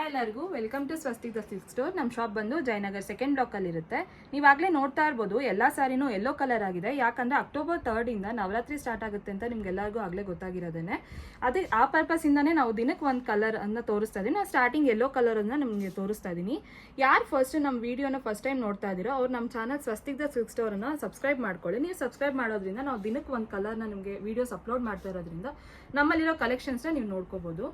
ಎಲ್ಲರಿಗೂ welcome to Swastik the silk store. ನಮ್ಮ shop ಬಂದು ಜಯನಗರ್ ಸೆಕೆಂಡ್ ಬ್ಲಾಕಲ್ಲಿ ಇರುತ್ತೆ. ನೀವಾಗಲೇ ನೋಡ್ತಾ ಇರ್ಬೋದು ಎಲ್ಲ ಸ್ಯಾರಿನೂ ಯೆಲ್ಲೋ ಕಲರ್ ಆಗಿದೆ. ಯಾಕಂದರೆ ಅಕ್ಟೋಬರ್ 3 ಇಂದ ನವರಾತ್ರಿ ಸ್ಟಾರ್ಟ್ ಆಗುತ್ತೆ ಅಂತ ನಿಮ್ಗೆಲ್ಲರಿಗೂ ಆಗಲೇ ಗೊತ್ತಾಗಿರೋದೇ. ಅದೇ ಆ ಪರ್ಪಸಿಂದನೇ ನಾವು ದಿನಕ್ಕೆ ಒಂದು ಕಲರ್ ಅನ್ನು ತೋರಿಸ್ತಾ ಇದ್ದೀನಿ. ನಾನು ಸ್ಟಾರ್ಟಿಂಗ್ ಯೆಲ್ಲೋ ಕಲರನ್ನು ನಿಮಗೆ ತೋರಿಸ್ತಾ ಇದ್ದೀನಿ. ಯಾರು ಫಸ್ಟ್ ನಮ್ಮ ವೀಡಿಯೋನ ಫಸ್ಟ್ ಟೈಮ್ ನೋಡ್ತಾ ಇದ್ದೀರೋ ಅವ್ರು ನಮ್ಮ ಚಾನಲ್ ಸ್ವಸ್ತಿಕ್ ದ ಸಿಲ್ಕ್ ಸ್ಟೋರನ್ನು ಸಬ್ಸ್ಕ್ರೈಬ್ ಮಾಡ್ಕೊಳ್ಳಿ. ನೀವು ಸಬ್ಸ್ಕ್ರೈಬ್ ಮಾಡೋದ್ರಿಂದ ನಾವು ದಿನಕ್ಕೆ ಒಂದು ಕಲರ್ನ ನಿಮಗೆ ವೀಡಿಯೋಸ್ ಅಪ್ಲೋಡ್ ಮಾಡ್ತಾ ಇರೋದ್ರಿಂದ ನಮ್ಮಲ್ಲಿರೋ ಕಲೆಕ್ಷನ್ಸ್ನ ನೀವು ನೋಡ್ಕೋಬೋದು.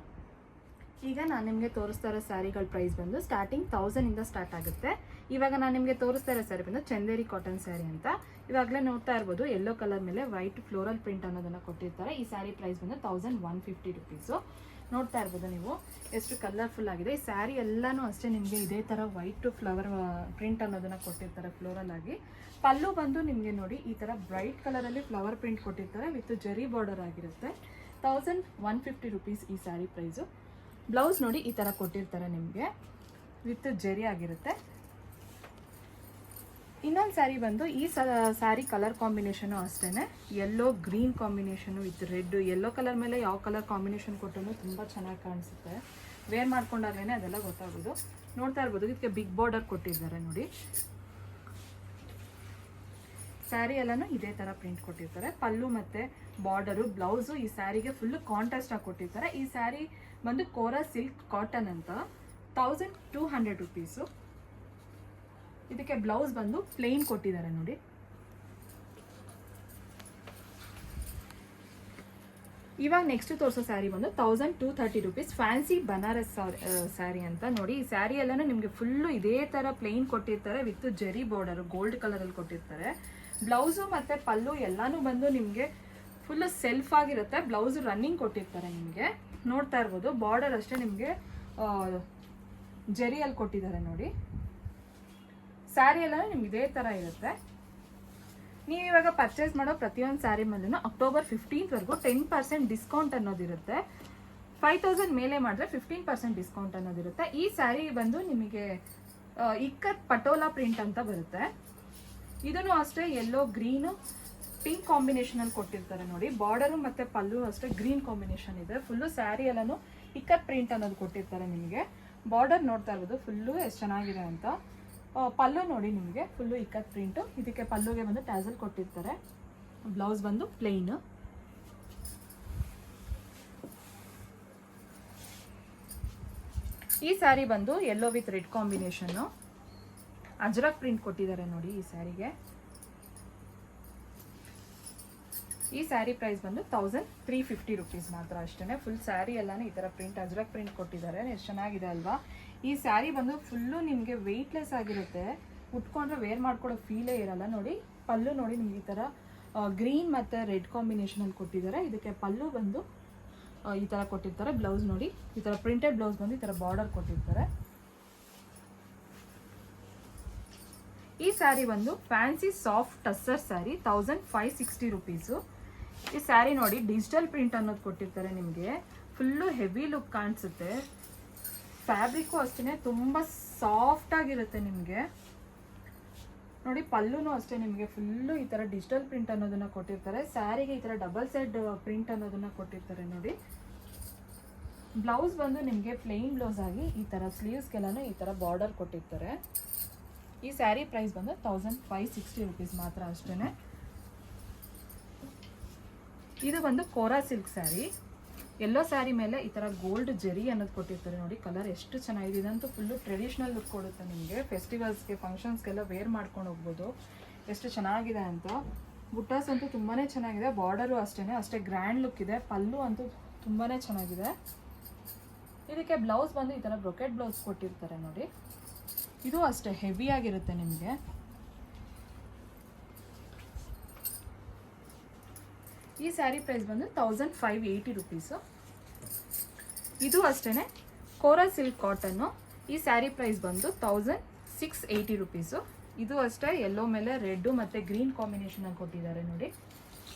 ಈಗ ನಾನು ನಿಮಗೆ ತೋರಿಸ್ತಾ ಇರೋ ಸ್ಯಾರಿಗಳ ಪ್ರೈಸ್ ಬಂದು ಸ್ಟಾರ್ಟಿಂಗ್ 1000 ಇಂದ ಸ್ಟಾರ್ಟ್ ಆಗುತ್ತೆ. ಇವಾಗ ನಾನು ನಿಮಗೆ ತೋರಿಸ್ತಾ ಇರೋ ಸ್ಯಾರಿ ಬಂದು ಚಂದೇರಿ ಕಾಟನ್ ಸ್ಯಾರಿ ಅಂತ. ಇವಾಗಲೇ ನೋಡ್ತಾ ಇರ್ಬೋದು ಯೆಲ್ಲೋ ಕಲರ್ ಮೇಲೆ ವೈಟ್ ಫ್ಲೋರಲ್ ಪ್ರಿಂಟ್ ಅನ್ನೋದನ್ನು ಕೊಟ್ಟಿರ್ತಾರೆ. ಈ ಸ್ಯಾರಿ ಪ್ರೈಸ್ ಬಂದು 1150 ರುಪೀಸು. ನೋಡ್ತಾ ಇರ್ಬೋದು ನೀವು ಎಷ್ಟು ಕಲರ್ಫುಲ್ ಆಗಿದೆ. ಈ ಸ್ಯಾರಿ ಎಲ್ಲನೂ ಅಷ್ಟೇ ನಿಮಗೆ ಇದೇ ಥರ ವೈಟ್ ಫ್ಲವರ್ ಪ್ರಿಂಟ್ ಅನ್ನೋದನ್ನು ಕೊಟ್ಟಿರ್ತಾರೆ ಫ್ಲೋರಲ್ ಆಗಿ. ಪಲ್ಲು ಬಂದು ನಿಮಗೆ ನೋಡಿ ಈ ಥರ ಬ್ರೈಟ್ ಕಲರಲ್ಲಿ ಫ್ಲವರ್ ಪ್ರಿಂಟ್ ಕೊಟ್ಟಿರ್ತಾರೆ ವಿತ್ ಜರಿ ಬಾರ್ಡರ್ ಆಗಿರುತ್ತೆ. 1150 ರುಪೀಸ್ ಈ ಸ್ಯಾರಿ ಪ್ರೈಸು. ಬ್ಲೌಸ್ ನೋಡಿ ಈ ಥರ ಕೊಟ್ಟಿರ್ತಾರೆ ನಿಮಗೆ ವಿತ್ ಜರಿ ಆಗಿರುತ್ತೆ. ಇನ್ನೊಂದು ಸ್ಯಾರಿ ಬಂದು ಈ ಸ್ಯಾರಿ ಕಲರ್ ಕಾಂಬಿನೇಷನು ಅಷ್ಟೇ yellow green combination with red. Yellow colour ಮೇಲೆ ಯಾವ ಕಲರ್ ಕಾಂಬಿನೇಷನ್ ಕೊಟ್ಟರು ತುಂಬ ಚೆನ್ನಾಗಿ ಕಾಣಿಸುತ್ತೆ. ವೇರ್ ಮಾಡ್ಕೊಂಡಾಗಲೇ ಅದೆಲ್ಲ ಗೊತ್ತಾಗೋದು. ನೋಡ್ತಾ ಇರ್ಬೋದು ಇದಕ್ಕೆ ಬಿಗ್ ಬಾರ್ಡರ್ ಕೊಟ್ಟಿದ್ದಾರೆ ನೋಡಿ. ಸ್ಯಾರಿ ಎಲ್ಲನೂ ಇದೇ ಥರ ಪ್ರಿಂಟ್ ಕೊಟ್ಟಿರ್ತಾರೆ. ಪಲ್ಲು ಮತ್ತು ಬಾರ್ಡರು ಬ್ಲೌಸು ಈ ಸ್ಯಾರಿಗೆ ಫುಲ್ಲು ಕಾಂಟ್ರಾಸ್ಟ್ ಆಗಿ ಕೊಟ್ಟಿರ್ತಾರೆ. ಈ ಸ್ಯಾರಿ ಬಂದು ಕೋರಾ ಸಿಲ್ಕ್ ಕಾಟನ್ ಅಂತ 1200 ರುಪೀಸು. ಇದಕ್ಕೆ ಬ್ಲೌಸ್ ಬಂದು ಪ್ಲೇನ್ ಕೊಟ್ಟಿದ್ದಾರೆ ನೋಡಿ. ಇವಾಗ ನೆಕ್ಸ್ಟ್ ತೋರಿಸೋ ಸ್ಯಾರಿ ಬಂದು 1230 ರುಪೀಸ್. ಫ್ಯಾನ್ಸಿ ಬನಾರಸ್ ಸ್ಯಾರಿ ಅಂತ ನೋಡಿ. ಈ ಸ್ಯಾರಿ ಎಲ್ಲನೂ ನಿಮಗೆ ಫುಲ್ಲು ಇದೇ ಥರ ಪ್ಲೇನ್ ಕೊಟ್ಟಿರ್ತಾರೆ ವಿತ್ ಜರಿ ಬಾರ್ಡರು ಗೋಲ್ಡ್ ಕಲರಲ್ಲಿ ಕೊಟ್ಟಿರ್ತಾರೆ. ಬ್ಲೌಸು ಮತ್ತು ಪಲ್ಲು ಎಲ್ಲನೂ ಬಂದು ನಿಮಗೆ ಫುಲ್ಲು ಸೆಲ್ಫ್ ಆಗಿರುತ್ತೆ. ಬ್ಲೌಸು ರನ್ನಿಂಗ್ ಕೊಟ್ಟಿರ್ತಾರೆ ನಿಮಗೆ. ನೋಡ್ತಾ ಇರ್ಬೋದು ಬಾರ್ಡರ್ ಅಷ್ಟೇ ನಿಮಗೆ ಜರಿಯಲ್ಲಿ ಕೊಟ್ಟಿದ್ದಾರೆ ನೋಡಿ. ಸ್ಯಾರಿ ಎಲ್ಲ ನಿಮ್ಗೆ ಇದೇ ಥರ ಇರುತ್ತೆ. ನೀವು ಇವಾಗ ಪರ್ಚೇಸ್ ಮಾಡೋ ಪ್ರತಿಯೊಂದು ಸ್ಯಾರಿ ಮೇಲೂ ಅಕ್ಟೋಬರ್ 15th 10% ಡಿಸ್ಕೌಂಟ್ ಅನ್ನೋದಿರುತ್ತೆ. 5000 ಮೇಲೆ ಮಾಡಿದ್ರೆ 15% ಡಿಸ್ಕೌಂಟ್ ಅನ್ನೋದಿರುತ್ತೆ. ಈ ಸ್ಯಾರಿ ಬಂದು ನಿಮಗೆ ಇಕ್ಕತ್ ಪಟೋಲಾ ಪ್ರಿಂಟ್ ಅಂತ ಬರುತ್ತೆ. ಇದನ್ನು ಅಷ್ಟೇ ಯೆಲ್ಲೋ ಗ್ರೀನು ಪಿಂಕ್ ಕಾಂಬಿನೇಷನಲ್ಲಿ ಕೊಟ್ಟಿರ್ತಾರೆ ನೋಡಿ. ಬಾರ್ಡರು ಮತ್ತು ಪಲ್ಲು ಅಷ್ಟೇ ಗ್ರೀನ್ ಕಾಂಬಿನೇಷನ್ ಇದೆ. ಫುಲ್ಲು ಸ್ಯಾರಿ ಎಲ್ಲನೂ ಇಕ್ಕತ್ ಪ್ರಿಂಟ್ ಅನ್ನೋದು ಕೊಟ್ಟಿರ್ತಾರೆ ನಿಮಗೆ. ಬಾರ್ಡರ್ ನೋಡ್ತಾ ಇರ್ಬೋದು ಫುಲ್ಲು ಎಷ್ಟು ಚೆನ್ನಾಗಿದೆ ಅಂತ. ಪಲ್ಲು ನೋಡಿ ನಿಮಗೆ ಫುಲ್ಲು ಇಕ್ಕತ್ ಪ್ರಿಂಟು. ಇದಕ್ಕೆ ಪಲ್ಲುಗೆ ಬಂದು ಟ್ಯಾಸಲ್ ಕೊಟ್ಟಿರ್ತಾರೆ. ಬ್ಲೌಸ್ ಬಂದು ಪ್ಲೇನ್. ಈ ಸ್ಯಾರಿ ಬಂದು yellow with red combination Ajrakh print ಕೊಟ್ಟಿದ್ದಾರೆ ನೋಡಿ ಈ ಸ್ಯಾರಿಗೆ. ಈ ಸ್ಯಾರಿ ಪ್ರೈಸ್ ಬಂದು 1350 ರುಪೀಸ್ ಮಾತ್ರ ಅಷ್ಟೇ. ಫುಲ್ ಸ್ಯಾರಿ ಎಲ್ಲಾನು ಈ ಥರ ಪ್ರಿಂಟ್ ಅಜ್ರಕ್ ಪ್ರಿಂಟ್ ಕೊಟ್ಟಿದ್ದಾರೆ. ಎಷ್ಟು ಚೆನ್ನಾಗಿದೆ ಅಲ್ವಾ. ಈ ಸ್ಯಾರಿ ಬಂದು ಫುಲ್ಲು ನಿಮಗೆ ವೆಯ್ಟ್ಲೆಸ್ ಆಗಿರುತ್ತೆ. ಉಟ್ಕೊಂಡ್ರೆ ವೇರ್ ಮಾಡ್ಕೊಳ್ಳೋ ಫೀಲೇ ಇರಲ್ಲ ನೋಡಿ. ಪಲ್ಲು ನೋಡಿ ನಿಮ್ಗೆ ಈ ಥರ ಗ್ರೀನ್ ಮತ್ತು ರೆಡ್ ಕಾಂಬಿನೇಷನಲ್ಲಿ ಕೊಟ್ಟಿದ್ದಾರೆ. ಇದಕ್ಕೆ ಪಲ್ಲು ಬಂದು ಈ ಥರ ಕೊಟ್ಟಿರ್ತಾರೆ. ಬ್ಲೌಸ್ ನೋಡಿ ಈ ಥರ ಪ್ರಿಂಟೆಡ್ ಬ್ಲೌಸ್ ಬಂದು ಈ ಥರ ಬಾರ್ಡರ್ ಕೊಟ್ಟಿರ್ತಾರೆ. ಈ ಸ್ಯಾರಿ ಬಂದು fancy soft tussar sari 1560 rupees. ಈ ಸ್ಯಾರಿ ನೋಡಿ ಡಿಜಿಟಲ್ ಪ್ರಿಂಟ್ ಅನ್ನೋದು ಕೊಟ್ಟಿರ್ತಾರೆ ನಿಮಗೆ. ಫುಲ್ಲು ಹೆವಿ ಲುಕ್ ಕಾಣಿಸುತ್ತೆ. ಫ್ಯಾಬ್ರಿಕ್ಕು ಅಷ್ಟೇ ತುಂಬ ಸಾಫ್ಟ್ ಆಗಿರುತ್ತೆ ನಿಮಗೆ ನೋಡಿ. ಪಲ್ಲುನೂ ಅಷ್ಟೇ ನಿಮಗೆ ಫುಲ್ಲು ಈ ಥರ ಡಿಜಿಟಲ್ ಪ್ರಿಂಟ್ ಅನ್ನೋದನ್ನು ಕೊಟ್ಟಿರ್ತಾರೆ. ಸ್ಯಾರಿಗೆ ಈ ಥರ ಡಬಲ್ ಸೈಡ್ ಪ್ರಿಂಟ್ ಅನ್ನೋದನ್ನು ಕೊಟ್ಟಿರ್ತಾರೆ ನೋಡಿ. ಬ್ಲೌಸ್ ಬಂದು ನಿಮಗೆ ಪ್ಲೇನ್ ಬ್ಲೌಸ್ ಆಗಿ ಈ ಥರ ಸ್ಲೀವ್ಸ್ಗೆಲ್ಲನೂ ಈ ಥರ ಬಾರ್ಡರ್ ಕೊಟ್ಟಿರ್ತಾರೆ. ಈ ಸ್ಯಾರಿ ಪ್ರೈಸ್ ಬಂದು 1560 ರುಪೀಸ್ ಮಾತ್ರ ಅಷ್ಟೇ. ಇದು ಬಂದು ಕೋರಾ ಸಿಲ್ಕ್ ಸ್ಯಾರಿ. ಯೆಲ್ಲೋ ಸ್ಯಾರಿ ಮೇಲೆ ಈ ಥರ ಗೋಲ್ಡ್ ಜರಿ ಅನ್ನೋದು ಕೊಟ್ಟಿರ್ತಾರೆ ನೋಡಿ. ಕಲರ್ ಎಷ್ಟು ಚೆನ್ನಾಗಿದೆ. ಇದಂತೂ ಫುಲ್ಲು ಟ್ರೆಡಿಷ್ನಲ್ ಲುಕ್ ಕೊಡುತ್ತೆ ನಿಮಗೆ. ಫೆಸ್ಟಿವಲ್ಸ್ಗೆ ಫಂಕ್ಷನ್ಸ್ಗೆಲ್ಲ ವೇರ್ ಮಾಡ್ಕೊಂಡು ಹೋಗ್ಬೋದು. ಎಷ್ಟು ಚೆನ್ನಾಗಿದೆ ಅಂತ. ಬುಟ್ಟಾಸ್ ಅಂತೂ ತುಂಬಾ ಚೆನ್ನಾಗಿದೆ. ಬಾರ್ಡರು ಅಷ್ಟೇ ಗ್ರ್ಯಾಂಡ್ ಲುಕ್ ಇದೆ. ಪಲ್ಲು ಅಂತೂ ತುಂಬಾ ಚೆನ್ನಾಗಿದೆ. ಇದಕ್ಕೆ ಬ್ಲೌಸ್ ಬಂದು ಈ ಥರ ಬ್ರೊಕೆಟ್ ಬ್ಲೌಸ್ ಕೊಟ್ಟಿರ್ತಾರೆ ನೋಡಿ. ಇದು ಅಷ್ಟೇ ಹೆವಿ ಆಗಿರುತ್ತೆ ನಿಮಗೆ. ಈ ಸ್ಯಾರಿ ಪ್ರೈಸ್ ಬಂದು 1580 ರುಪೀಸು. ಇದು ಅಷ್ಟೇ ಕೋರಾ ಸಿಲ್ಕ್ ಕಾಟನ್ನು. ಈ ಸ್ಯಾರಿ ಪ್ರೈಸ್ ಬಂದು 1680 ರುಪೀಸು. ಇದು ಅಷ್ಟೇ ಯೆಲ್ಲೋ ಮೇಲೆ ರೆಡ್ಡು ಮತ್ತು ಗ್ರೀನ್ ಕಾಂಬಿನೇಷನಲ್ಲಿ ಕೊಟ್ಟಿದ್ದಾರೆ ನೋಡಿ.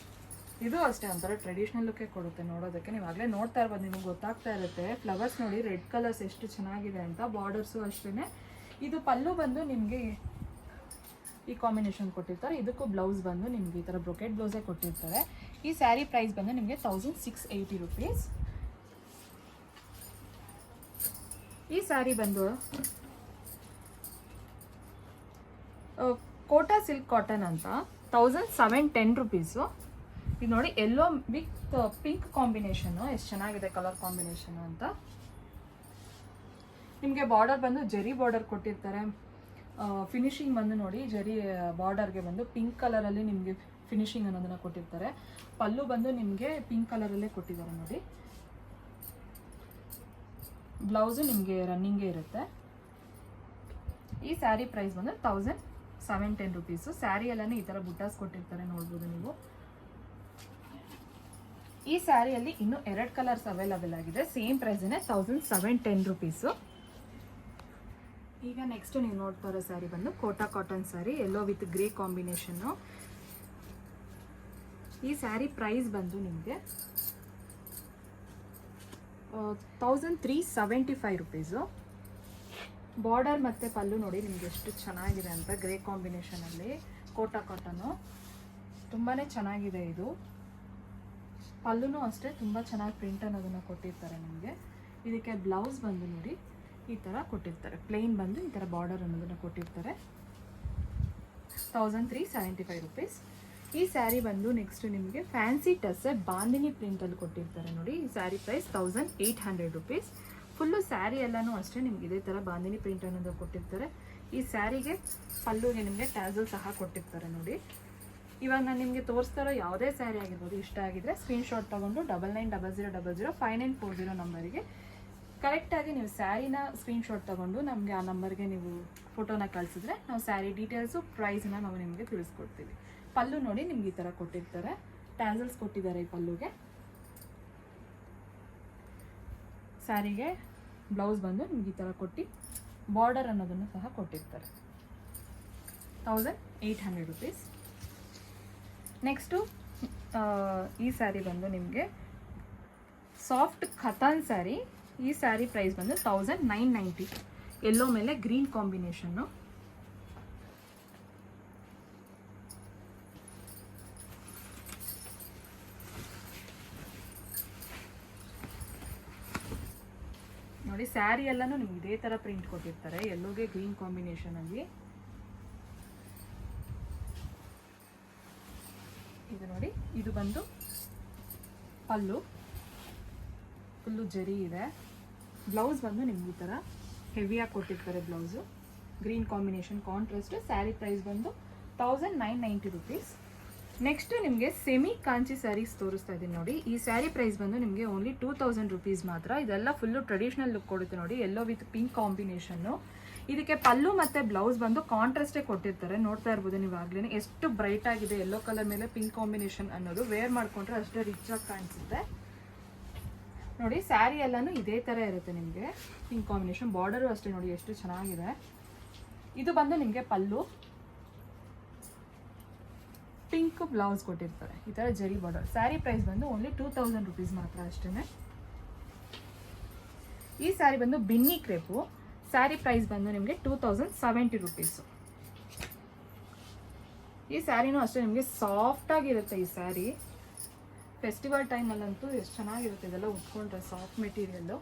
ಇದು ಅಷ್ಟೇ ಒಂಥರ ಟ್ರೆಡಿಷ್ನಲ್ ಲುಕ್ಕೇ ಕೊಡುತ್ತೆ ನೋಡೋದಕ್ಕೆ. ನೀವು ಆಗಲೇ ನೋಡ್ತಾ ಇರ್ಬೋದು, ನಿಮಗೆ ಗೊತ್ತಾಗ್ತಾ ಇರುತ್ತೆ. ಫ್ಲವರ್ಸ್ ನೋಡಿ ರೆಡ್ ಕಲರ್ಸ್ ಎಷ್ಟು ಚೆನ್ನಾಗಿದೆ ಅಂತ. ಬಾರ್ಡರ್ಸು ಅಷ್ಟೇ. ಇದು ಪಲ್ಲು ಬಂದು ನಿಮಗೆ ಈ ಕಾಂಬಿನೇಷನ್ ಕೊಟ್ಟಿರ್ತಾರೆ. ಇದಕ್ಕೂ ಬ್ಲೌಸ್ ಬಂದು ನಿಮಗೆ ಈ ಥರ ಬ್ರೊಕೆಟ್ ಬ್ಲೌಸೇ ಕೊಟ್ಟಿರ್ತಾರೆ. ಈ ಸ್ಯಾರಿ ಪ್ರೈಸ್ ಬಂದು ನಿಮಗೆ 1680 ರುಪೀಸ್. ಈ ಸ್ಯಾರಿ ಬಂದು ಕೋಟಾ ಸಿಲ್ಕ್ ಕಾಟನ್ ಅಂತ 1710 ರುಪೀಸು. ಇದು ನೋಡಿ ಎಲ್ಲೋ ವಿತ್ ಪಿಂಕ್ ಕಾಂಬಿನೇಷನ್ನು, ಎಷ್ಟು ಚೆನ್ನಾಗಿದೆ ಕಲರ್ ಕಾಂಬಿನೇಷನು ಅಂತ. ನಿಮಗೆ ಬಾರ್ಡರ್ ಬಂದು ಜರಿ ಬಾರ್ಡರ್ ಕೊಟ್ಟಿರ್ತಾರೆ. ಫಿನಿಶಿಂಗ್ ಬಂದು ನೋಡಿ ಜರಿ ಬಾರ್ಡರ್ಗೆ ಬಂದು ಪಿಂಕ್ ಕಲರಲ್ಲಿ ನಿಮಗೆ ಫಿನಿಶಿಂಗ್ ಅನ್ನೋದನ್ನು ಕೊಟ್ಟಿರ್ತಾರೆ. ಪಲ್ಲು ಬಂದು ನಿಮಗೆ ಪಿಂಕ್ ಕಲರಲ್ಲೇ ಕೊಟ್ಟಿದ್ದಾರೆ ನೋಡಿ. ಬ್ಲೌಸು ನಿಮಗೆ ರನ್ನಿಂಗೇ ಇರುತ್ತೆ. ಈ ಸ್ಯಾರಿ ಪ್ರೈಸ್ ಬಂದು 1710 ರುಪೀಸು. ಸ್ಯಾರಿ ಎಲ್ಲನೂ ಈ ಥರ ಬುಟ್ಟಾಸ್ ಕೊಟ್ಟಿರ್ತಾರೆ, ನೋಡ್ಬೋದು ನೀವು. ಈ ಸ್ಯಾರಿಯಲ್ಲಿ ಇನ್ನೂ 2 ಕಲರ್ಸ್ ಅವೈಲಬಲ್ ಆಗಿದೆ. ಸೇಮ್ ಪ್ರೈಸೇ 1710 ರುಪೀಸು. ಈಗ ನೆಕ್ಸ್ಟ್ ನೀವು ನೋಡ್ತಾ ಇರೋ ಸ್ಯಾರಿ ಬಂದು Kota cotton sari, yellow with grey combination. ಈ ಸ್ಯಾರಿ ಪ್ರೈಸ್ ಬಂದು ನಿಮಗೆ 1375 ರುಪೀಸು. ಬಾರ್ಡರ್ ಮತ್ತು ಪಲ್ಲು ನೋಡಿ ನಿಮ್ಗೆ ಎಷ್ಟು ಚೆನ್ನಾಗಿದೆ ಅಂತ, ಗ್ರೇ ಕಾಂಬಿನೇಷನಲ್ಲಿ ಕೋಟಾ ಕಾಟನ್ನು ತುಂಬಾ ಚೆನ್ನಾಗಿದೆ. ಇದು ಪಲ್ಲುನೂ ಅಷ್ಟೇ ತುಂಬ ಚೆನ್ನಾಗಿ ಪ್ರಿಂಟ್ ಅನ್ನೋದನ್ನು ಕೊಟ್ಟಿರ್ತಾರೆ ನಿಮಗೆ. ಇದಕ್ಕೆ ಬ್ಲೌಸ್ ಬಂದು ನೋಡಿ ಈ ಥರ ಕೊಟ್ಟಿರ್ತಾರೆ, ಪ್ಲೇನ್ ಬಂದು ಈ ಥರ ಬಾರ್ಡರ್ ಅನ್ನೋದನ್ನು ಕೊಟ್ಟಿರ್ತಾರೆ. 1375 ರುಪೀಸ್. ಈ ಸ್ಯಾರಿ ಬಂದು ನೆಕ್ಸ್ಟ್ ನಿಮಗೆ ಫ್ಯಾನ್ಸಿ ಟಸ್ಸರ್ ಬಾಂದಿನಿ ಪ್ರಿಂಟಲ್ಲಿ ಕೊಟ್ಟಿರ್ತಾರೆ ನೋಡಿ. ಈ sari price 1800 rupees. Full sari ಎಲ್ಲನೂ ಅಷ್ಟೇ ನಿಮ್ಗೆ ಇದೇ ಥರ ಬಾಂದಿನಿ ಪ್ರಿಂಟ್ ಅನ್ನೋದು ಕೊಟ್ಟಿರ್ತಾರೆ. ಈ ಸ್ಯಾರಿಗೆ ಪಲ್ಲುಗೆ ನಿಮಗೆ ಟ್ಯಾಸಲ್ ಸಹ ಕೊಟ್ಟಿರ್ತಾರೆ ನೋಡಿ. ಇವಾಗ ನಾನು ನಿಮಗೆ ತೋರಿಸ್ತಾ ಇರೋ ಯಾವುದೇ ಸ್ಯಾರಿ ಆಗಿರ್ಬೋದು, ಇಷ್ಟ ಆಗಿದ್ರೆ ಸ್ಕ್ರೀನ್ಶಾಟ್ ತೊಗೊಂಡು 9900005940 ನಂಬರಿಗೆ ಕರೆಕ್ಟಾಗಿ ನೀವು ಸ್ಯಾರಿನ ಸ್ಕ್ರೀನ್ಶಾಟ್ ತೊಗೊಂಡು ನಮಗೆ ಆ ನಂಬರ್ಗೆ ನೀವು ಫೋಟೋನ ಕಳಿಸಿದ್ರೆ ನಾವು ಸ್ಯಾರಿ ಡೀಟೇಲ್ಸು ಪ್ರೈಸ್ನ ನಾವು ನಿಮಗೆ ತಿಳಿಸ್ಕೊಡ್ತೀವಿ. ಪಲ್ಲು ನೋಡಿ ನಿಮ್ಗೆ ಈ ಥರ ಕೊಟ್ಟಿರ್ತಾರೆ, ಟ್ಯಾಸಲ್ಸ್ ಕೊಟ್ಟಿದ್ದಾರೆ ಈ ಪಲ್ಲುಗೆ. ಸ್ಯಾರಿಗೆ ಬ್ಲೌಸ್ ಬಂದು ನಿಮ್ಗೆ ಈ ಥರ ಕೊಟ್ಟು ಬಾರ್ಡರ್ ಅನ್ನೋದನ್ನು ಸಹ ಕೊಟ್ಟಿರ್ತಾರೆ. 1800 ರುಪೀಸ್. ನೆಕ್ಸ್ಟು ಈ ಸ್ಯಾರಿ ಬಂದು ನಿಮಗೆ ಸಾಫ್ಟ್ ಖತಾನ್ ಸ್ಯಾರಿ. ಈ ಸ್ಯಾರಿ ಪ್ರೈಸ್ ಬಂದು 1990. ಎಲ್ಲೋ ಮೇಲೆ ಗ್ರೀನ್ ಕಾಂಬಿನೇಷನ್ನು. ನೋಡಿ ಸ್ಯಾರಿ ಎಲ್ಲನೂ ನಿಮ್ಗೆ ಇದೇ ಥರ ಪ್ರಿಂಟ್ ಕೊಟ್ಟಿರ್ತಾರೆ, ಎಲ್ಲೋಗೆ ಗ್ರೀನ್ ಕಾಂಬಿನೇಷನಲ್ಲಿ. ಇದು ನೋಡಿ, ಇದು ಬಂದು ಪಲ್ಲು, ಫುಲ್ಲು ಜರಿ ಇದೆ. ಬ್ಲೌಸ್ ಬಂದು ನಿಮ್ಗೆ ಈ ಥರ ಹೆವಿಯಾಗಿ ಕೊಟ್ಟಿರ್ತಾರೆ blouse, green combination contrast. Sari price ಬಂದು 1990 ರುಪೀಸ್. ನೆಕ್ಸ್ಟ್ ನಿಮಗೆ ಸೆಮಿ ಕಾಂಚಿ ಸ್ಯಾರೀಸ್ ತೋರಿಸ್ತಾ ಇದ್ದೀನಿ ನೋಡಿ. ಈ ಸ್ಯಾರಿ ಪ್ರೈಸ್ ಬಂದು ನಿಮಗೆ ಓನ್ಲಿ 2000 ರುಪೀಸ್ ಮಾತ್ರ. ಇದೆಲ್ಲ ಫುಲ್ಲು ಟ್ರೆಡಿಷ್ನಲ್ ಲುಕ್ ಕೊಡುತ್ತೆ ನೋಡಿ, ಎಲ್ಲೋ ವಿತ್ ಪಿಂಕ್ ಕಾಂಬಿನೇಷನ್ನು. ಇದಕ್ಕೆ ಪಲ್ಲು ಮತ್ತು ಬ್ಲೌಸ್ ಬಂದು ಕಾಂಟ್ರಾಸ್ಟೇ ಕೊಟ್ಟಿರ್ತಾರೆ, ನೋಡ್ತಾ ಇರ್ಬೋದು ನೀವು ಆಗ್ಲೇ ಎಷ್ಟು ಬ್ರೈಟ್ ಆಗಿದೆ. ಎಲ್ಲೋ ಕಲರ್ ಮೇಲೆ ಪಿಂಕ್ ಕಾಂಬಿನೇಷನ್ ಅನ್ನೋದು ವೇರ್ ಮಾಡಿಕೊಂಡ್ರೆ ಅಷ್ಟೇ ರಿಚ್ ಆಗಿ ಕಾಣಿಸುತ್ತೆ ನೋಡಿ. ಸ್ಯಾರಿ ಎಲ್ಲನೂ ಇದೇ ಥರ ಇರುತ್ತೆ ನಿಮಗೆ, ಪಿಂಕ್ ಕಾಂಬಿನೇಷನ್. ಬಾರ್ಡರು ಅಷ್ಟೇ ನೋಡಿ ಎಷ್ಟು ಚೆನ್ನಾಗಿದೆ. ಇದು ಬಂದು ನಿಮಗೆ ಪಲ್ಲು, ಪಿಂಕ್ ಬ್ಲೌಸ್ ಕೊಟ್ಟಿರ್ತಾರೆ, ಈ ಥರ ಜರಿ ಬಾರ್ಡರ್. ಸ್ಯಾರಿ ಪ್ರೈಸ್ ಬಂದು ಓನ್ಲಿ 2000 ರುಪೀಸ್ ಮಾತ್ರ ಅಷ್ಟೇ. ಈ ಸ್ಯಾರಿ ಬಂದು ಬಿನ್ನಿ ಕ್ರೇಪು. ಸ್ಯಾರಿ ಪ್ರೈಸ್ ಬಂದು ನಿಮಗೆ 2070 ರುಪೀಸು. ಈ ಸ್ಯಾರಿನೂ ಅಷ್ಟೇ ನಿಮಗೆ ಸಾಫ್ಟಾಗಿರುತ್ತೆ. ಈ ಸ್ಯಾರಿ ಫೆಸ್ಟಿವಲ್ ಟೈಮಲ್ಲಂತೂ ಎಷ್ಟು ಚೆನ್ನಾಗಿರುತ್ತೆ ಇದೆಲ್ಲ ಉಟ್ಕೊಂಡ್ರೆ, ಸಾಫ್ಟ್ ಮೆಟೀರಿಯಲ್ಲು.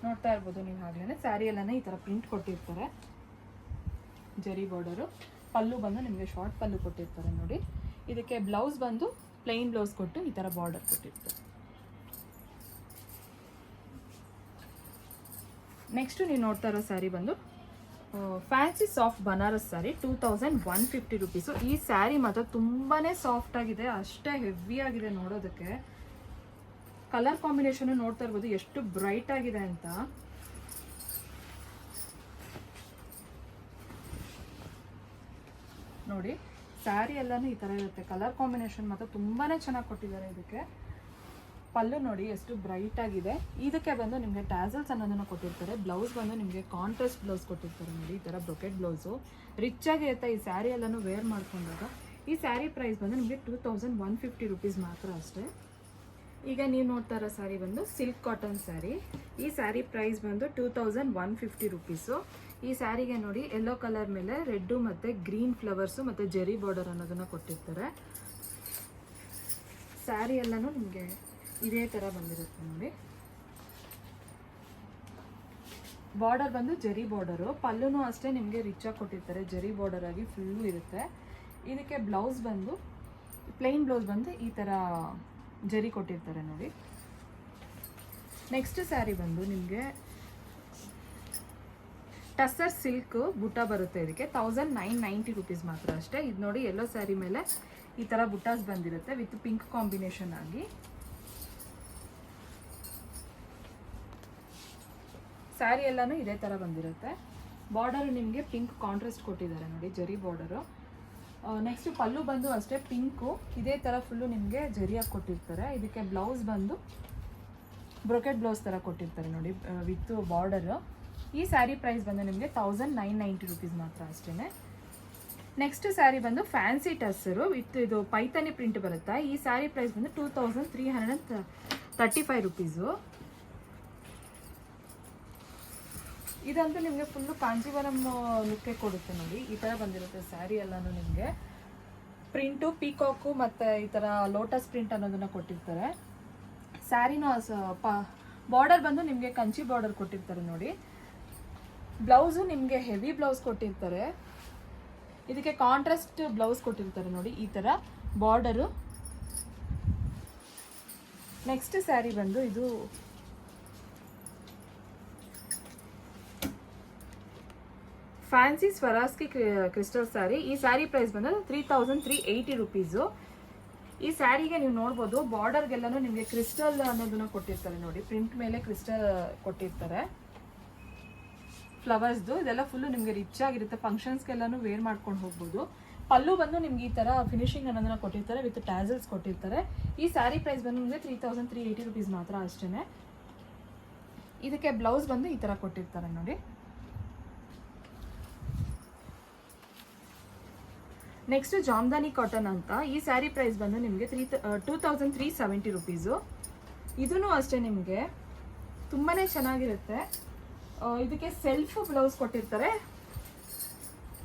ನೋಡ್ತಾ ಇರ್ಬೋದು ನೀವು ಆಗ್ಲೇ. ಸ್ಯಾರಿ ಎಲ್ಲನೇ ಈ ಥರ ಪ್ರಿಂಟ್ ಕೊಟ್ಟಿರ್ತಾರೆ, ಜರಿ ಬಾರ್ಡರು. ಪಲ್ಲು ಬಂದು ನಿಮಗೆ ಶಾರ್ಟ್ ಪಲ್ಲು ಕೊಟ್ಟಿರ್ತಾರೆ ನೋಡಿ. ಇದಕ್ಕೆ ಬ್ಲೌಸ್ ಬಂದು ಪ್ಲೈನ್ ಬ್ಲೌಸ್ ಕೊಟ್ಟು ಈ ಥರ ಬಾರ್ಡರ್ ಕೊಟ್ಟಿರ್ತಾರೆ. ನೆಕ್ಸ್ಟು ನೀವು ನೋಡ್ತಾ ಇರೋ ಸ್ಯಾರಿ ಬಂದು fancy soft Banaras sari, 2150 rupees. ಈ ಸ್ಯಾರಿ ಮಾತ್ರ ತುಂಬಾ ಸಾಫ್ಟ್ ಆಗಿದೆ, ಅಷ್ಟೇ ಹೆವಿ ಆಗಿದೆ ನೋಡೋದಕ್ಕೆ. ಕಲರ್ ಕಾಂಬಿನೇಷನ್ ನೋಡ್ತಾ ಇರ್ಬೋದು ಎಷ್ಟು ಬ್ರೈಟ್ ಆಗಿದೆ ಅಂತ. ನೋಡಿ ಸ್ಯಾರಿ ಎಲ್ಲನೂ ಈ ಥರ ಇರುತ್ತೆ. ಕಲರ್ ಕಾಂಬಿನೇಷನ್ ಮಾತ್ರ ತುಂಬಾ ಚೆನ್ನಾಗಿ ಕೊಟ್ಟಿದ್ದಾರೆ. ಇದಕ್ಕೆ ಪಲ್ಲು ನೋಡಿ ಎಷ್ಟು ಬ್ರೈಟ್ ಆಗಿದೆ. ಇದಕ್ಕೆ ಬಂದು ನಿಮಗೆ ಟ್ಯಾಸಲ್ಸ್ ಅನ್ನೋದನ್ನು ಕೊಟ್ಟಿರ್ತಾರೆ. ಬ್ಲೌಸ್ ಬಂದು ನಿಮಗೆ ಕಾಂಟ್ರಾಸ್ಟ್ ಬ್ಲೌಸ್ ಕೊಟ್ಟಿರ್ತಾರೆ ನೋಡಿ, ಈ ಥರ ಬ್ರೊಕೆಟ್ ಬ್ಲೌಸು. ರಿಚ್ ಆಗಿರುತ್ತೆ ಈ ಸ್ಯಾರಿ ಎಲ್ಲನೂ ವೇರ್ ಮಾಡ್ಕೊಂಡಾಗ. ಈ ಸ್ಯಾರಿ ಪ್ರೈಸ್ ಬಂದು ನಿಮಗೆ 2150 ರುಪೀಸ್ ಮಾತ್ರ ಅಷ್ಟೇ. ಈಗ ನೀವು ನೋಡ್ತಾ ಇರೋ ಸ್ಯಾರಿ ಬಂದು ಸಿಲ್ಕ್ ಕಾಟನ್ ಸ್ಯಾರಿ. ಈ ಸ್ಯಾರಿ ಪ್ರೈಸ್ ಬಂದು 2150 ರುಪೀಸು. ಈ ಸ್ಯಾರಿಗೆ ನೋಡಿ ಯೆಲ್ಲೋ ಕಲರ್ ಮೇಲೆ ರೆಡ್ಡು ಮತ್ತು ಗ್ರೀನ್ ಫ್ಲವರ್ಸು ಮತ್ತು ಜೆರಿ ಬಾರ್ಡರ್ ಅನ್ನೋದನ್ನು ಕೊಟ್ಟಿರ್ತಾರೆ. ಸ್ಯಾರಿ ಎಲ್ಲನೂ ನಿಮಗೆ ಇದೇ ಥರ ಬಂದಿರುತ್ತೆ ನೋಡಿ. ಬಾರ್ಡರ್ ಬಂದು ಜರಿ ಬಾರ್ಡರು, ಪಲ್ಲುನು ಅಷ್ಟೇ ನಿಮಗೆ ರಿಚ್ ಆಗಿ ಕೊಟ್ಟಿರ್ತಾರೆ, ಜರಿ ಬಾರ್ಡರ್ ಆಗಿ ಫುಲ್ಲು ಇರುತ್ತೆ. ಇದಕ್ಕೆ ಬ್ಲೌಸ್ ಬಂದು ಪ್ಲೈನ್ ಬ್ಲೌಸ್ ಬಂದು ಈ ಥರ ಜರಿ ಕೊಟ್ಟಿರ್ತಾರೆ ನೋಡಿ. ನೆಕ್ಸ್ಟ್ ಸ್ಯಾರಿ ಬಂದು ನಿಮಗೆ ಟಸ್ಸರ್ ಸಿಲ್ಕ್ ಬುಟ್ಟ ಬರುತ್ತೆ. ಇದಕ್ಕೆ 1990 ರುಪೀಸ್ ಮಾತ್ರ ಅಷ್ಟೇ. ಇದು ನೋಡಿ ಎಲ್ಲೋ ಸ್ಯಾರಿ ಮೇಲೆ ಈ ಥರ ಬುಟ್ಟಾಸ್ ಬಂದಿರುತ್ತೆ ವಿತ್ ಪಿಂಕ್ ಕಾಂಬಿನೇಷನ್ ಆಗಿ. ಸ್ಯಾರಿ ಎಲ್ಲಾನು ಇದೇ ಥರ ಬಂದಿರುತ್ತೆ. ಬಾರ್ಡರ್ ನಿಮಗೆ ಪಿಂಕ್ ಕಾಂಟ್ರಾಸ್ಟ್ ಕೊಟ್ಟಿದ್ದಾರೆ ನೋಡಿ, ಜರಿ ಬಾರ್ಡರು. ನೆಕ್ಸ್ಟ್ ಪಲ್ಲು ಬಂದು ಅಷ್ಟೇ ಪಿಂಕು, ಇದೇ ಥರ ಫುಲ್ಲು ನಿಮಗೆ ಜರಿಯಾಗಿ ಕೊಟ್ಟಿರ್ತಾರೆ. ಇದಕ್ಕೆ ಬ್ಲೌಸ್ ಬಂದು ಬ್ರೊಕೆಟ್ ಬ್ಲೌಸ್ ಥರ ಕೊಟ್ಟಿರ್ತಾರೆ ನೋಡಿ ವಿತ್ ಬಾರ್ಡರು. ಈ ಸ್ಯಾರಿ ಪ್ರೈಸ್ ಬಂದು ನಿಮಗೆ 1990 ರುಪೀಸ್ ಮಾತ್ರ ಅಷ್ಟೇ. ನೆಕ್ಸ್ಟ್ ಸ್ಯಾರಿ ಬಂದು ಫ್ಯಾನ್ಸಿ ಟಸ್ಸರು ವಿತ್ ಇದು ಪೈತಾನಿ ಪ್ರಿಂಟ್ ಬರುತ್ತೆ. ಈ ಸ್ಯಾರಿ ಪ್ರೈಸ್ ಬಂದು 2335 ರುಪೀಸು. ಇದಂತೂ ನಿಮಗೆ ಫುಲ್ಲು ಕಾಂಜೀವರಂ ಲುಕ್ಕೆ ಕೊಡುತ್ತೆ ನೋಡಿ. ಈ ಥರ ಬಂದಿರುತ್ತೆ ಸ್ಯಾರಿ ಎಲ್ಲಾನು. ನಿಮಗೆ ಪ್ರಿಂಟು ಪೀಕಾಕು ಮತ್ತು ಈ ಥರ ಲೋಟಸ್ ಪ್ರಿಂಟ್ ಅನ್ನೋದನ್ನು ಕೊಟ್ಟಿರ್ತಾರೆ. ಸ್ಯಾರಿನೂ ಬಾರ್ಡರ್ ಬಂದು ನಿಮಗೆ ಕಂಚಿ ಬಾರ್ಡರ್ ಕೊಟ್ಟಿರ್ತಾರೆ ನೋಡಿ. ಬ್ಲೌಸು ನಿಮಗೆ ಹೆವಿ ಬ್ಲೌಸ್ ಕೊಟ್ಟಿರ್ತಾರೆ. ಇದಕ್ಕೆ ಕಾಂಟ್ರಾಸ್ಟ್ ಬ್ಲೌಸ್ ಕೊಟ್ಟಿರ್ತಾರೆ ನೋಡಿ ಈ ಥರ ಬಾರ್ಡರು. ನೆಕ್ಸ್ಟ್ ಸ್ಯಾರಿ ಬಂದು ಇದು ಫ್ಯಾನ್ಸಿ ಸ್ವರಾಸ್ಕಿ ಕ್ರಿಸ್ಟಲ್ ಸ್ಯಾರಿ. ಈ ಸ್ಯಾರಿ ಪ್ರೈಸ್ ಬಂದು 3380 ರುಪೀಸು. ಈ ಸ್ಯಾರಿಗೆ ನೀವು ನೋಡ್ಬೋದು ಬಾರ್ಡರ್ಗೆಲ್ಲನೂ ನಿಮಗೆ ಕ್ರಿಸ್ಟಲ್ ಅನ್ನೋದನ್ನ ಕೊಟ್ಟಿರ್ತಾರೆ ನೋಡಿ, ಪ್ರಿಂಟ್ ಮೇಲೆ ಕ್ರಿಸ್ಟಲ್ ಕೊಟ್ಟಿರ್ತಾರೆ ಫ್ಲವರ್ಸ್ದು. ಇದೆಲ್ಲ ಫುಲ್ಲು ನಿಮಗೆ ರಿಚ್ ಆಗಿರುತ್ತೆ, ಫಂಕ್ಷನ್ಸ್ಗೆಲ್ಲನೂ ವೇರ್ ಮಾಡ್ಕೊಂಡು ಹೋಗ್ಬೋದು. ಪಲ್ಲು ಬಂದು ನಿಮ್ಗೆ ಈ ಥರ ಫಿನಿಶಿಂಗ್ ಅನ್ನೋದನ್ನ ಕೊಟ್ಟಿರ್ತಾರೆ ವಿತ್ ಟ್ಯಾಸಲ್ಸ್ ಕೊಟ್ಟಿರ್ತಾರೆ. ಈ ಸ್ಯಾರಿ ಪ್ರೈಸ್ ಬಂದು ನಿಮಗೆ 3380 ರುಪೀಸ್ ಮಾತ್ರ ಅಷ್ಟೇ. ಇದಕ್ಕೆ ಬ್ಲೌಸ್ ಬಂದು ಈ ಥರ ಕೊಟ್ಟಿರ್ತಾರೆ ನೋಡಿ. ನೆಕ್ಸ್ಟ್ ಜಾಮ್ದಾನಿ ಕಾಟನ್ ಅಂತ. ಈ ಸ್ಯಾರಿ ಪ್ರೈಸ್ ಬಂದು ನಿಮಗೆ 2370 ರುಪೀಸು. ಇದೂ ಅಷ್ಟೇ ನಿಮಗೆ ತುಂಬಾ ಚೆನ್ನಾಗಿರುತ್ತೆ. ಇದಕ್ಕೆ ಸೆಲ್ಫ್ ಬ್ಲೌಸ್ ಕೊಟ್ಟಿರ್ತಾರೆ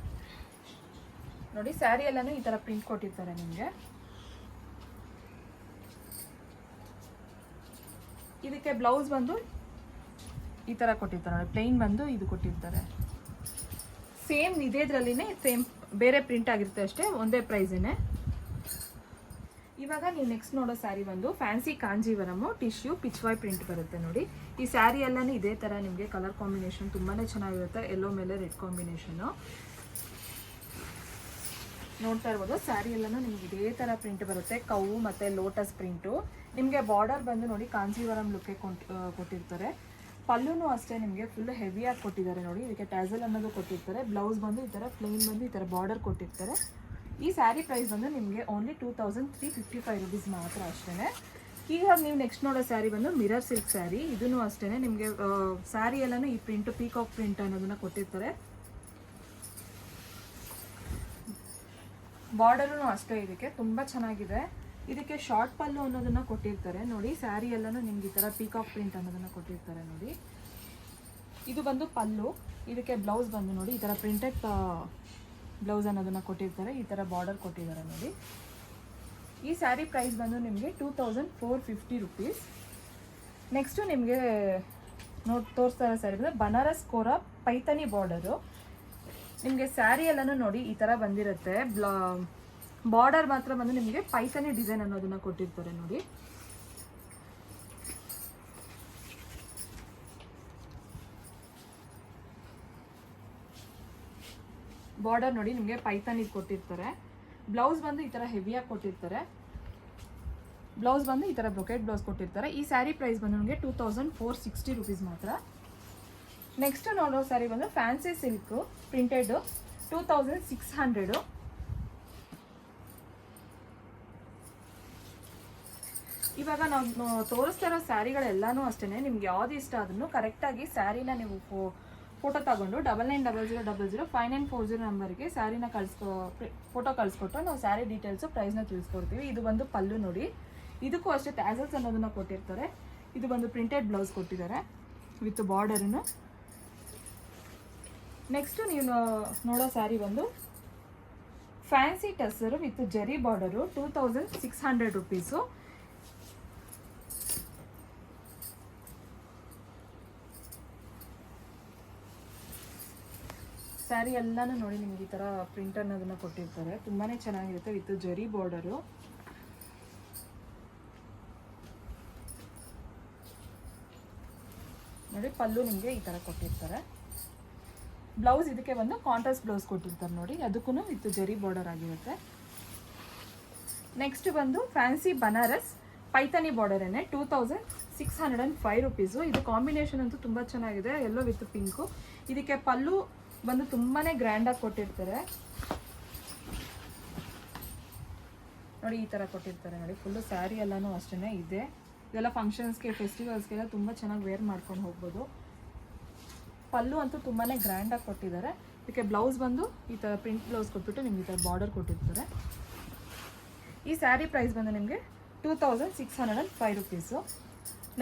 ನೋಡಿ. ಸ್ಯಾರಿ ಎಲ್ಲಾನು ಈ ಥರ ಪ್ರಿಂಟ್ ಕೊಟ್ಟಿರ್ತಾರೆ ನಿಮಗೆ. ಇದಕ್ಕೆ ಬ್ಲೌಸ್ ಬಂದು ಈ ಥರ ಕೊಟ್ಟಿರ್ತಾರೆ ನೋಡಿ, ಪ್ಲೈನ್ ಬಂದು ಇದು ಕೊಟ್ಟಿರ್ತಾರೆ. ಸೇಮ್ ಇದೇದ್ರಲ್ಲಿನೇ ಸೇಮ್ ಬೇರೆ ಪ್ರಿಂಟ್ ಆಗಿರುತ್ತೆ ಅಷ್ಟೇ, ಒಂದೇ ಪ್ರೈಸೇನೆ. ಇವಾಗ ನೀವು ನೆಕ್ಸ್ಟ್ ನೋಡೋ ಸ್ಯಾರಿ ಬಂದು ಫ್ಯಾನ್ಸಿ ಕಾಂಜೀವರಮು ಟಿಶ್ಯೂ ಪಿಚ್ವಾಯ್ ಪ್ರಿಂಟ್ ಬರುತ್ತೆ ನೋಡಿ. ಈ ಸ್ಯಾರಿ ಎಲ್ಲಾನು ಇದೇ ಥರ ನಿಮಗೆ ಕಲರ್ ಕಾಂಬಿನೇಷನ್ ತುಂಬಾ ಚೆನ್ನಾಗಿರುತ್ತೆ. ಎಲ್ಲೋ ಮೇಲೆ ರೆಡ್ ಕಾಂಬಿನೇಷನ್ನು ನೋಡ್ತಾ ಇರ್ಬೋದು. ಸ್ಯಾರಿ ಎಲ್ಲಾನು ನಿಮ್ಗೆ ಇದೇ ಥರ ಪ್ರಿಂಟ್ ಬರುತ್ತೆ, ಕವು ಮತ್ತು ಲೋಟಸ್ ಪ್ರಿಂಟು. ನಿಮಗೆ ಬಾರ್ಡರ್ ಬಂದು ನೋಡಿ ಕಾಂಜೀವರಂ ಲುಕ್ಕೆ ಕೊಟ್ಟಿರ್ತಾರೆ. ಪಲ್ಲುನು ಅಷ್ಟೇ ನಿಮಗೆ ಫುಲ್ ಹೆವಿಯಾಗಿ ಕೊಟ್ಟಿದ್ದಾರೆ ನೋಡಿ. ಇದಕ್ಕೆ ಟ್ಯಾಸಲ್ ಅನ್ನೋದು ಕೊಟ್ಟಿರ್ತಾರೆ. ಬ್ಲೌಸ್ ಬಂದು ಈ ಥರ ಪ್ಲೇನ್ ಬಂದು ಈ ಥರ ಬಾರ್ಡರ್ ಕೊಟ್ಟಿರ್ತಾರೆ. ಈ ಸ್ಯಾರಿ ಪ್ರೈಸ್ ಬಂದು ನಿಮಗೆ ಓನ್ಲಿ 2355 ರುಪೀಸ್ ಮಾತ್ರ ಅಷ್ಟೇ. ಈಗ ನೀವು ನೆಕ್ಸ್ಟ್ ನೋಡೋ ಸ್ಯಾರಿ ಬಂದು ಮಿರರ್ ಸಿಲ್ಕ್ ಸ್ಯಾರಿ. ಇದೂ ಅಷ್ಟೇ ನಿಮಗೆ ಸ್ಯಾರಿ ಎಲ್ಲನೂ ಈ ಪ್ರಿಂಟು ಪೀಕಾಕ್ ಪ್ರಿಂಟ್ ಅನ್ನೋದನ್ನ ಕೊಟ್ಟಿರ್ತಾರೆ. ಬಾರ್ಡರೂ ಅಷ್ಟೇ ಇದಕ್ಕೆ ತುಂಬ ಚೆನ್ನಾಗಿದೆ. ಇದಕ್ಕೆ ಶಾರ್ಟ್ ಪಲ್ಲು ಅನ್ನೋದನ್ನ ಕೊಟ್ಟಿರ್ತಾರೆ ನೋಡಿ. ಸ್ಯಾರಿ ಎಲ್ಲನೂ ನಿಮ್ಗೆ ಈ ಥರ ಪೀಕಾಕ್ ಪ್ರಿಂಟ್ ಅನ್ನೋದನ್ನ ಕೊಟ್ಟಿರ್ತಾರೆ ನೋಡಿ. ಇದು ಬಂದು ಪಲ್ಲು. ಇದಕ್ಕೆ ಬ್ಲೌಸ್ ಬಂದು ನೋಡಿ ಈ ಥರ ಪ್ರಿಂಟೆಡ್ ಬ್ಲೌಸ್ ಅನ್ನೋದನ್ನ ಕೊಟ್ಟಿರ್ತಾರೆ. ಈ ಥರ ಬಾರ್ಡರ್ ಕೊಟ್ಟಿದ್ದಾರೆ ನೋಡಿ. ಈ ಸ್ಯಾರಿ ಪ್ರೈಸ್ ಬಂದು ನಿಮಗೆ 2450 ರುಪೀಸ್. ನೆಕ್ಸ್ಟು ನಿಮಗೆ ತೋರಿಸ್ತಾ ಇರೋ ಸ್ಯಾರಿ ಬಂದರೆ ಬನಾರಸ್ ಕೋರಾ ಪೈತಾನಿ ಬಾರ್ಡರು. ನಿಮಗೆ ಸ್ಯಾರಿ ಎಲ್ಲನೂ ನೋಡಿ ಈ ಥರ ಬಂದಿರುತ್ತೆ. ಬಾರ್ಡರ್ ಮಾತ್ರ ಬಂದು ನಿಮಗೆ ಪೈತಾನಿ ಡಿಸೈನ್ ಅನ್ನೋದನ್ನ ಕೊಟ್ಟಿರ್ತಾರೆ ನೋಡಿ. ಬಾರ್ಡರ್ ನೋಡಿ ನಿಮಗೆ ಪೈತಾನಿ ಕೊಟ್ಟಿರ್ತಾರೆ. ಬ್ಲೌಸ್ ಬಂದು ಈ ಥರ ಹೆವಿಯಾಗಿ ಕೊಟ್ಟಿರ್ತಾರೆ. ಬ್ಲೌಸ್ ಬಂದು ಈ ಥರ ಬ್ರೊಕೆಟ್ ಬ್ಲೌಸ್ ಕೊಟ್ಟಿರ್ತಾರೆ. ಈ ಸ್ಯಾರಿ ಪ್ರೈಸ್ ಬಂದು ನಿಮಗೆ 2460 ರುಪೀಸ್ ಮಾತ್ರ. ನೆಕ್ಸ್ಟ್ ನೋಡೋ ಸ್ಯಾರಿ ಬಂದು ಫ್ಯಾನ್ಸಿ ಸಿಲ್ಕ್ ಪ್ರಿಂಟೆಡ್ 2600. ಇವಾಗ ನಾವು ತೋರಿಸ್ತಾ ಇರೋ ಸ್ಯಾರಿಗಳೆಲ್ಲನೂ ಅಷ್ಟೇ ನಿಮ್ಗೆ ಯಾವ್ದು ಇಷ್ಟ ಆದ್ರೂ ಕರೆಕ್ಟಾಗಿ ಸ್ಯಾರಿನ ನೀವು ಫೋಟೋ ತಗೊಂಡು 9900005940 ನಂಬರ್ಗೆ ಸ್ಯಾರಿನ ಫೋಟೋ ಕಳಿಸ್ಕೊಟ್ಟು ನಾವು ಸ್ಯಾರಿ ಡೀಟೇಲ್ಸು ಪ್ರೈಸ್ನ ತಿಳಿಸ್ಕೊಡ್ತೀವಿ. ಇದು ಬಂದು ಪಲ್ಲು ನೋಡಿ. ಇದಕ್ಕೂ ಅಷ್ಟೇ ಟ್ಯಾಸಲ್ಸ್ ಅನ್ನೋದನ್ನ ಕೊಟ್ಟಿರ್ತಾರೆ. ಇದು ಬಂದು ಪ್ರಿಂಟೆಡ್ ಬ್ಲೌಸ್ ಕೊಟ್ಟಿದ್ದಾರೆ ವಿತ್ ಬಾರ್ಡರನ್ನು. ನೆಕ್ಸ್ಟು ನೀವು ನೋಡೋ ಸ್ಯಾರಿ ಬಂದು ಫ್ಯಾನ್ಸಿ ಟಸ್ಸರು ವಿತ್ ಜರಿ ಬಾರ್ಡರು 2600 ರುಪೀಸು. ಸ್ಯಾರಿ ಎಲ್ಲಾನು ನೋಡಿ ನಿಮ್ಗೆ ಈ ಥರ ಪ್ರಿಂಟ್ ಅನ್ನೋದನ್ನ ಕೊಟ್ಟಿರ್ತಾರೆ. ತುಂಬಾ ಚೆನ್ನಾಗಿರುತ್ತೆ ವಿತ್ ಜರಿ ಬಾರ್ಡರು. ನೋಡಿ ಪಲ್ಲು ನಿಮಗೆ ಈ ಥರ ಕೊಟ್ಟಿರ್ತಾರೆ. ಬ್ಲೌಸ್ ಇದಕ್ಕೆ ಬಂದು ಕಾಂಟ್ರಾಸ್ಟ್ ಬ್ಲೌಸ್ ಕೊಟ್ಟಿರ್ತಾರೆ ನೋಡಿ, ಅದಕ್ಕೂ ವಿತ್ ಜರಿ ಬಾರ್ಡರ್ ಆಗಿರುತ್ತೆ. ನೆಕ್ಸ್ಟ್ ಬಂದು ಫ್ಯಾನ್ಸಿ ಬನಾರಸ್ ಪೈತಾನಿ ಬಾರ್ಡರೇನೆ 2605 ರುಪೀಸು. ಇದು ಕಾಂಬಿನೇಷನ್ ಅಂತೂ ತುಂಬ ಚೆನ್ನಾಗಿದೆ, ಎಲ್ಲೋ ವಿತ್ ಪಿಂಕು. ಇದಕ್ಕೆ ಪಲ್ಲು ಬಂದು ತುಂಬಾ ಗ್ರ್ಯಾಂಡಾಗಿ ಕೊಟ್ಟಿರ್ತಾರೆ ನೋಡಿ, ಈ ಥರ ಕೊಟ್ಟಿರ್ತಾರೆ ನೋಡಿ. ಫುಲ್ಲು ಸ್ಯಾರಿ ಎಲ್ಲನೂ ಅಷ್ಟೇ ಇದೆ. ಇದೆಲ್ಲ ಫಂಕ್ಷನ್ಸ್ಗೆ ಫೆಸ್ಟಿವಲ್ಸ್ಗೆಲ್ಲ ತುಂಬ ಚೆನ್ನಾಗಿ ವೇರ್ ಮಾಡ್ಕೊಂಡು ಹೋಗ್ಬೋದು. ಪಲ್ಲು ಅಂತೂ ತುಂಬಾ ಗ್ರ್ಯಾಂಡಾಗಿ ಕೊಟ್ಟಿದ್ದಾರೆ. ಇದಕ್ಕೆ ಬ್ಲೌಸ್ ಬಂದು ಈ ಥರ ಪ್ರಿಂಟ್ ಬ್ಲೌಸ್ ಕೊಟ್ಬಿಟ್ಟು ನಿಮ್ಗೆ ಈ ಥರ ಬಾರ್ಡರ್ ಕೊಟ್ಟಿರ್ತಾರೆ. ಈ ಸ್ಯಾರಿ ಪ್ರೈಸ್ ಬಂದು ನಿಮಗೆ 2605 ರುಪೀಸು.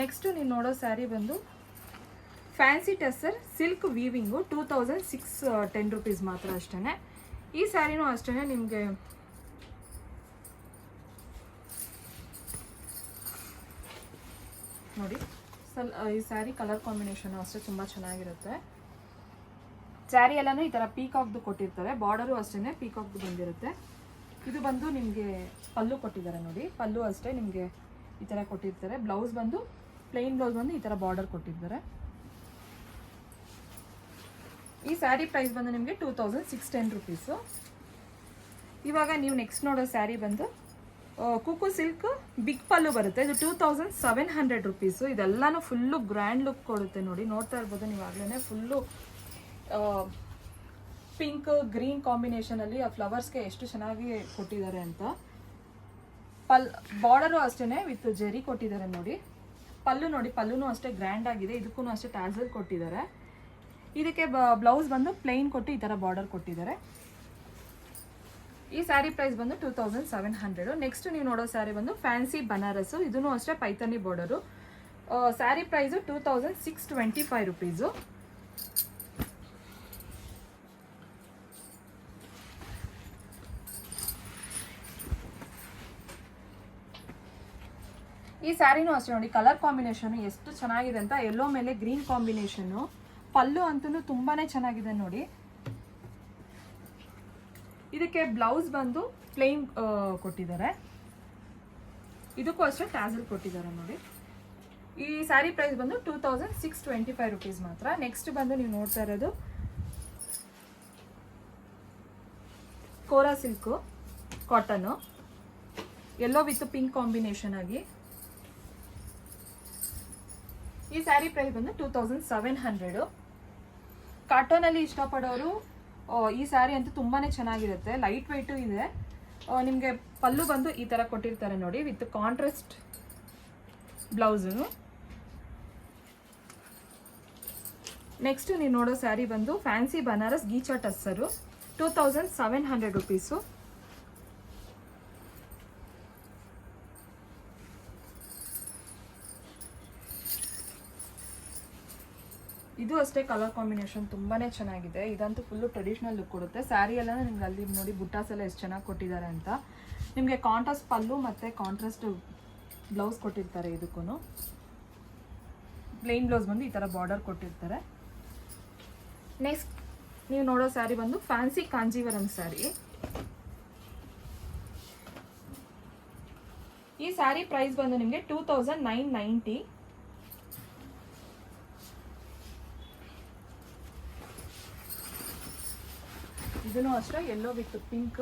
ನೆಕ್ಸ್ಟು ನೀವು ನೋಡೋ ಸ್ಯಾರಿ ಬಂದು fancy tussar silk weaving 2610 rupees ಮಾತ್ರ ಅಷ್ಟೇ. ಈ ಸ್ಯಾರಿನೂ ಅಷ್ಟೇ ನಿಮಗೆ ನೋಡಿ ಈ ಸ್ಯಾರಿ ಕಲರ್ ಕಾಂಬಿನೇಷನು ಅಷ್ಟೇ ತುಂಬ ಚೆನ್ನಾಗಿರುತ್ತೆ. ಸ್ಯಾರಿ ಎಲ್ಲನೂ ಈ ಥರ ಪೀಕಾಕ್ದು ಕೊಟ್ಟಿರ್ತಾರೆ, ಬಾರ್ಡರು ಅಷ್ಟೇ ಪೀಕಾಕ್ದು ಬಂದಿರುತ್ತೆ. ಇದು ಬಂದು ನಿಮಗೆ ಪಲ್ಲು ಕೊಟ್ಟಿದ್ದಾರೆ ನೋಡಿ, ಪಲ್ಲು ಅಷ್ಟೇ ನಿಮಗೆ ಈ ಥರ ಕೊಟ್ಟಿರ್ತಾರೆ. ಬ್ಲೌಸ್ ಬಂದು ಪ್ಲೇನ್ ಬ್ಲೌಸ್ ಬಂದು ಈ ಥರ ಬಾರ್ಡರ್ ಕೊಟ್ಟಿರ್ತಾರೆ. ಈ ಸ್ಯಾರಿ ಪ್ರೈಸ್ ಬಂದು ನಿಮಗೆ 2610 ರುಪೀಸು. ಇವಾಗ ನೀವು ನೆಕ್ಸ್ಟ್ ನೋಡೋ ಸ್ಯಾರಿ ಬಂದು ಕುಕು ಸಿಲ್ಕ್ ಬಿಗ್ ಪಲ್ಲು ಬರುತ್ತೆ. ಇದು 2700 ರುಪೀಸು. ಇದೆಲ್ಲನೂ ಫುಲ್ಲು ಗ್ರ್ಯಾಂಡ್ ಲುಕ್ ಕೊಡುತ್ತೆ ನೋಡಿ, ನೋಡ್ತಾ ಇರ್ಬೋದು ನೀವಾಗಲೇ. ಫುಲ್ಲು ಪಿಂಕ್ ಗ್ರೀನ್ ಕಾಂಬಿನೇಷನಲ್ಲಿ ಆ ಫ್ಲವರ್ಸ್ಗೆ ಎಷ್ಟು ಚೆನ್ನಾಗಿ ಕೊಟ್ಟಿದ್ದಾರೆ ಅಂತ. ಬಾರ್ಡರು ಅಷ್ಟೇ ವಿತ್ ಜರಿ ಕೊಟ್ಟಿದ್ದಾರೆ ನೋಡಿ. ಪಲ್ಲು ನೋಡಿ, ಪಲ್ಲುನೂ ಅಷ್ಟೇ ಗ್ರ್ಯಾಂಡ್ ಆಗಿದೆ, ಇದಕ್ಕೂ ಅಷ್ಟೇ ಟ್ಯಾಸಲ್ ಕೊಟ್ಟಿದ್ದಾರೆ. ಇದಕ್ಕೆ ಬ್ಲೌಸ್ ಬಂದು ಪ್ಲೈನ್ ಕೊಟ್ಟು ಈ ಥರ ಬಾರ್ಡರ್ ಕೊಟ್ಟಿದ್ದಾರೆ. ಈ ಸ್ಯಾರಿ ಪ್ರೈಸ್ ಬಂದು 2700. ನೆಕ್ಸ್ಟ್ ನೀವು ನೋಡೋ ಸ್ಯಾರಿ ಬಂದು ಫ್ಯಾನ್ಸಿ ಬನಾರಸ್ಸು, ಇದೂ ಅಷ್ಟೇ Paithani border. Sari price 2625 rupees. ಈ ಸ್ಯಾರಿನೂ ಅಷ್ಟೇ ನೋಡಿ, ಕಲರ್ ಕಾಂಬಿನೇಷನು ಎಷ್ಟು ಚೆನ್ನಾಗಿದೆ ಅಂತ. ಯೆಲ್ಲೋ ಮೇಲೆ ಗ್ರೀನ್ ಕಾಂಬಿನೇಷನ್ನು. ಪಲ್ಲು ಅಂತೂ ತುಂಬಾ ಚೆನ್ನಾಗಿದೆ ನೋಡಿ. ಇದಕ್ಕೆ ಬ್ಲೌಸ್ ಬಂದು ಪ್ಲೇನ್ ಕೊಟ್ಟಿದ್ದಾರೆ, ಇದಕ್ಕೂ ಅಷ್ಟೇ ಟ್ಯಾಸಲ್ ಕೊಟ್ಟಿದ್ದಾರೆ ನೋಡಿ. ಈ ಸ್ಯಾರಿ ಪ್ರೈಸ್ ಬಂದು 2625 ರುಪೀಸ್ ಮಾತ್ರ. ನೆಕ್ಸ್ಟ್ ಬಂದು ನೀವು ನೋಡ್ತಾ ಇರೋದು kora silk cotton, yellow with pink combination ಆಗಿ. ಈ ಸ್ಯಾರಿ ಪ್ರೈಸ್ ಬಂದು 2700. ಕಾಟನಲ್ಲಿ ಇಷ್ಟಪಡೋರು ಈ ಸ್ಯಾರಿ ಅಂತೂ ತುಂಬಾ ಚೆನ್ನಾಗಿರುತ್ತೆ, ಲೈಟ್ ವೆಯ್ಟು ಇದೆ. ನಿಮಗೆ ಪಲ್ಲು ಬಂದು ಈ ಥರ ಕೊಟ್ಟಿರ್ತಾರೆ ನೋಡಿ, ವಿತ್ ಕಾಂಟ್ರಾಸ್ಟ್ ಬ್ಲೌಸು. ನೆಕ್ಸ್ಟ್ ನೀವು ನೋಡೋ ಸ್ಯಾರಿ ಬಂದು ಫ್ಯಾನ್ಸಿ ಬನಾರಸ್ ಗೀಚಾ ಟಸ್ಸರು 2700 ರುಪೀಸು. ಇದು ಅಷ್ಟೇ ಕಲರ್ ಕಾಂಬಿನೇಷನ್ ತುಂಬಾ ಚೆನ್ನಾಗಿದೆ. ಇದಂತೂ ಫುಲ್ಲು ಟ್ರೆಡಿಷ್ನಲ್ ಲುಕ್ ಕೊಡುತ್ತೆ. ಸ್ಯಾರಿ ಎಲ್ಲ ನಿಮ್ಗೆ ಅಲ್ಲಿ ನೋಡಿ ಬುಟ್ಟಾಸ್ ಎಲ್ಲ ಎಷ್ಟು ಚೆನ್ನಾಗಿ ಕೊಟ್ಟಿದ್ದಾರೆ ಅಂತ. ನಿಮಗೆ ಕಾಂಟ್ರಾಸ್ಟ್ ಪಲ್ಲು ಮತ್ತು ಕಾಂಟ್ರಾಸ್ಟ್ ಬ್ಲೌಸ್ ಕೊಟ್ಟಿರ್ತಾರೆ. ಇದಕ್ಕೂ ಪ್ಲೇನ್ ಬ್ಲೌಸ್ ಬಂದು ಈ ಥರ ಬಾರ್ಡರ್ ಕೊಟ್ಟಿರ್ತಾರೆ. ನೆಕ್ಸ್ಟ್ ನೀವು ನೋಡೋ ಸ್ಯಾರಿ ಬಂದು ಫ್ಯಾನ್ಸಿ ಕಾಂಜೀವರಂ ಸ್ಯಾರಿ. ಈ ಸ್ಯಾರಿ ಪ್ರೈಸ್ ಬಂದು ನಿಮಗೆ 2990. ಇದನ್ನು ಅಷ್ಟೇ ಯೆಲ್ಲೋ ವಿತ್ ಪಿಂಕ್.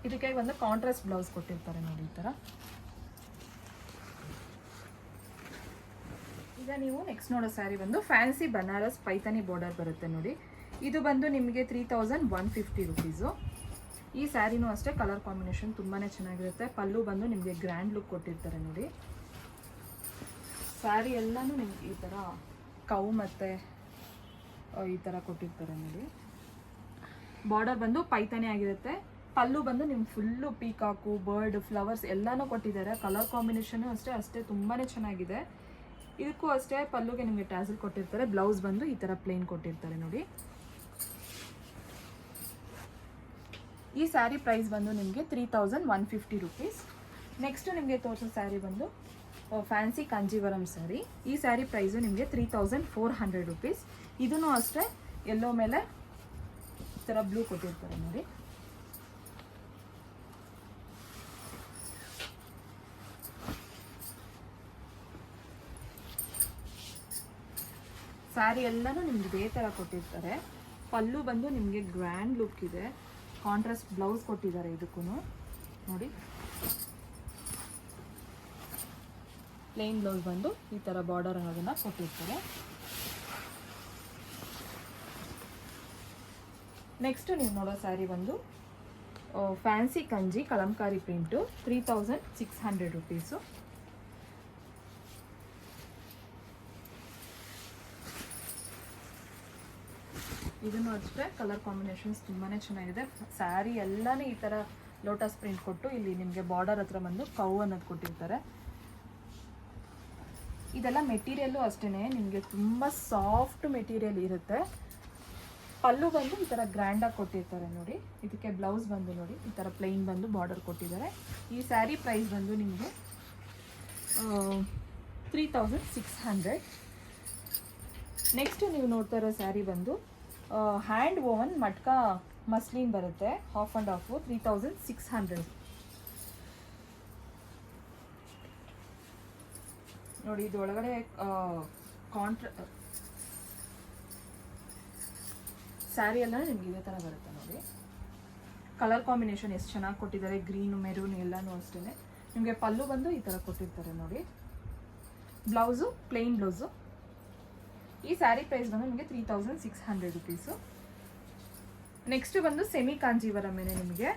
ಇದಕ್ಕೆ ಒಂದು ಕಾಂಟ್ರಾಸ್ಟ್ ಬ್ಲೌಸ್ ಕೊಟ್ಟಿರ್ತಾರೆ ನೋಡಿ ಈ ಥರ. ಈಗ ನೀವು ನೆಕ್ಸ್ಟ್ ನೋಡೋ ಸ್ಯಾರಿ ಬಂದು ಫ್ಯಾನ್ಸಿ ಬನಾರಸ್ ಪೈತಾನಿ ಬಾರ್ಡರ್ ಬರುತ್ತೆ ನೋಡಿ. ಇದು ಬಂದು ನಿಮಗೆ 3150 ರುಪೀಸು. ಈ ಸ್ಯಾರಿನೂ ಅಷ್ಟೇ ಕಲರ್ ಕಾಂಬಿನೇಷನ್ ತುಂಬಾ ಚೆನ್ನಾಗಿರುತ್ತೆ. ಪಲ್ಲು ಬಂದು ನಿಮಗೆ ಗ್ರ್ಯಾಂಡ್ ಲುಕ್ ಕೊಟ್ಟಿರ್ತಾರೆ ನೋಡಿ. ಸ್ಯಾರಿ ಎಲ್ಲನೂ ನಿಮ್ಗೆ ಈ ಥರ ಕೌ ಮತ್ತು ಈ ಥರ ಕೊಟ್ಟಿರ್ತಾರೆ ನೋಡಿ. ಬಾರ್ಡರ್ ಬಂದು ಪೈತಾನಿ ಆಗಿರುತ್ತೆ. ಪಲ್ಲು ಬಂದು ನಿಮ್ಗೆ ಫುಲ್ಲು ಪೀಕಾಕು ಬರ್ಡ್ ಫ್ಲವರ್ಸ್ ಎಲ್ಲನೂ ಕೊಟ್ಟಿದ್ದಾರೆ. ಕಲರ್ ಕಾಂಬಿನೇಷನು ಅಷ್ಟೇ ತುಂಬಾ ಚೆನ್ನಾಗಿದೆ. ಇದಕ್ಕೂ ಅಷ್ಟೇ ಪಲ್ಲುಗೆ ನಿಮಗೆ ಟ್ಯಾಸಲ್ ಕೊಟ್ಟಿರ್ತಾರೆ. ಬ್ಲೌಸ್ ಬಂದು ಈ ಥರ ಪ್ಲೇನ್ ಕೊಟ್ಟಿರ್ತಾರೆ ನೋಡಿ. ಈ ಸ್ಯಾರಿ ಪ್ರೈಸ್ ಬಂದು ನಿಮಗೆ 3150 ರುಪೀಸ್. ನೆಕ್ಸ್ಟು ನಿಮಗೆ ತೋರಿಸೋ ಸ್ಯಾರಿ ಬಂದು ಫ್ಯಾನ್ಸಿ ಕಾಂಜೀವರಂ ಸ್ಯಾರಿ. ಈ ಸ್ಯಾರಿ ಪ್ರೈಸು ನಿಮಗೆ 3400 ರುಪೀಸ್. ಇದೂ ಅಷ್ಟೇ ಎಲ್ಲೋ ಮೇಲೆ ಈ ಥರ ಬ್ಲೂ ಕೊಟ್ಟಿರ್ತಾರೆ ನೋಡಿ. ಸ್ಯಾರಿ ಎಲ್ಲನೂ ನಿಮ್ಗೆ ಇದೇ ಥರ ಕೊಟ್ಟಿರ್ತಾರೆ. ಪಲ್ಲು ಬಂದು ನಿಮಗೆ ಗ್ರ್ಯಾಂಡ್ ಲುಕ್ ಇದೆ. ಕಾಂಟ್ರಾಸ್ಟ್ ಬ್ಲೌಸ್ ಕೊಟ್ಟಿದ್ದಾರೆ ಇದಕ್ಕೂ ನೋಡಿ. ಪ್ಲೇನ್ ಬ್ಲೌಸ್ ಬಂದು ಈ ಥರ ಬಾರ್ಡರ್ ಅನ್ನೋದನ್ನು ಕೊಟ್ಟಿರ್ತಾರೆ. ನೆಕ್ಸ್ಟು ನೀವು ನೋಡೋ ಸ್ಯಾರಿ ಬಂದು ಫ್ಯಾನ್ಸಿ ಕಂಜಿ ಕಲಂಕಾರಿ ಪ್ರಿಂಟು 3600 ರುಪೀಸು. ಇದನ್ನು ಅಷ್ಟೇ ಕಲರ್ ಕಾಂಬಿನೇಷನ್ಸ್ ತುಂಬಾ ಚೆನ್ನಾಗಿದೆ. ಸ್ಯಾರಿ ಎಲ್ಲನೇ ಈ ಥರ ಲೋಟಸ್ ಪ್ರಿಂಟ್ ಕೊಟ್ಟು ಇಲ್ಲಿ ನಿಮಗೆ ಬಾರ್ಡರ್ ಹತ್ರ ಬಂದು ಕೌ ಅನ್ನೋದು ಕೊಟ್ಟಿರ್ತಾರೆ. ಇದೆಲ್ಲ ಮೆಟೀರಿಯಲ್ಲು ಅಷ್ಟೇ ನಿಮಗೆ ತುಂಬ ಸಾಫ್ಟ್ ಮೆಟೀರಿಯಲ್ ಇರುತ್ತೆ. ಪಲ್ಲು ಬಂದು ಈ ಥರ ಗ್ರ್ಯಾಂಡಾಗಿ ಕೊಟ್ಟಿರ್ತಾರೆ ನೋಡಿ. ಇದಕ್ಕೆ ಬ್ಲೌಸ್ ಬಂದು ನೋಡಿ ಈ ಥರ ಪ್ಲೈನ್ ಬಂದು ಬಾರ್ಡರ್ ಕೊಟ್ಟಿದ್ದಾರೆ. ಈ ಸ್ಯಾರಿ ಪ್ರೈಸ್ ಬಂದು ನಿಮಗೆ 3600. ನೆಕ್ಸ್ಟ್ ನೀವು ನೋಡ್ತಾ ಇರೋ ಸ್ಯಾರಿ ಬಂದು ಹ್ಯಾಂಡ್ ಓವನ್ ಮಟ್ಕಾ ಮಸ್ಲಿನ್ ಬರುತ್ತೆ, ಹಾಫ್ ಆ್ಯಂಡ್ ಹಾಫು, 3600 ನೋಡಿ. ಇದು ಒಳಗಡೆ ಸ್ಯಾರಿ ಎಲ್ಲ ನಿಮ್ಗೆ ಇದೇ ಥರ ಬರುತ್ತೆ ನೋಡಿ. ಕಲರ್ ಕಾಂಬಿನೇಷನ್ ಎಷ್ಟು ಚೆನ್ನಾಗಿ ಕೊಟ್ಟಿದ್ದಾರೆ, ಗ್ರೀನು ಮೆರೂನ್ ಎಲ್ಲನೂ ಅಷ್ಟೇ. ನಿಮಗೆ ಪಲ್ಲು ಬಂದು ಈ ಥರ ಕೊಟ್ಟಿರ್ತಾರೆ ನೋಡಿ. Blouse plain blouse. ಈ ಸ್ಯಾರಿ ಪ್ರೈಸ್ ಬಂದು ನಿಮಗೆ 3600 ರುಪೀಸು. ನೆಕ್ಸ್ಟ್ ಬಂದು ಸೆಮಿ ಕಾಂಜೀವರಂ ಮೇಲೆ ನಿಮಗೆ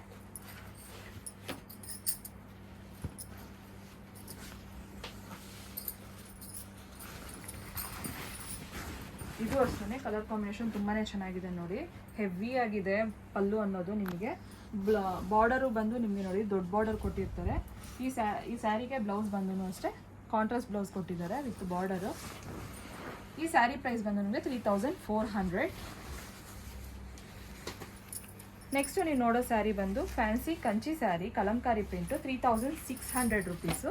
ಇದು ಅಷ್ಟೇ ಕಲರ್ ಕಾಂಬಿನೇಷನ್ ತುಂಬಾ ಚೆನ್ನಾಗಿದೆ ನೋಡಿ. ಹೆವಿ ಆಗಿದೆ ಪಲ್ಲು ಅನ್ನೋದು. ನಿಮಗೆ ಬಾರ್ಡರು ಬಂದು ನಿಮಗೆ ನೋಡಿ ದೊಡ್ಡ ಬಾರ್ಡರ್ ಕೊಟ್ಟಿರ್ತಾರೆ. ಈ ಸ್ಯಾರಿಗೆ ಬ್ಲೌಸ್ ಬಂದು ಅಷ್ಟೇ ಕಾಂಟ್ರಾಸ್ಟ್ ಬ್ಲೌಸ್ ಕೊಟ್ಟಿದ್ದಾರೆ ವಿತ್ ಬಾರ್ಡರು. ಈ ಸ್ಯಾರಿ ಪ್ರೈಸ್ ಬಂದು ನಿಮಗೆ 3400. ನೆಕ್ಸ್ಟ್ ನೀವು ನೋಡೋ ಸ್ಯಾರಿ ಬಂದು fancy Kanchi sari Kalamkari print 3600 rupees.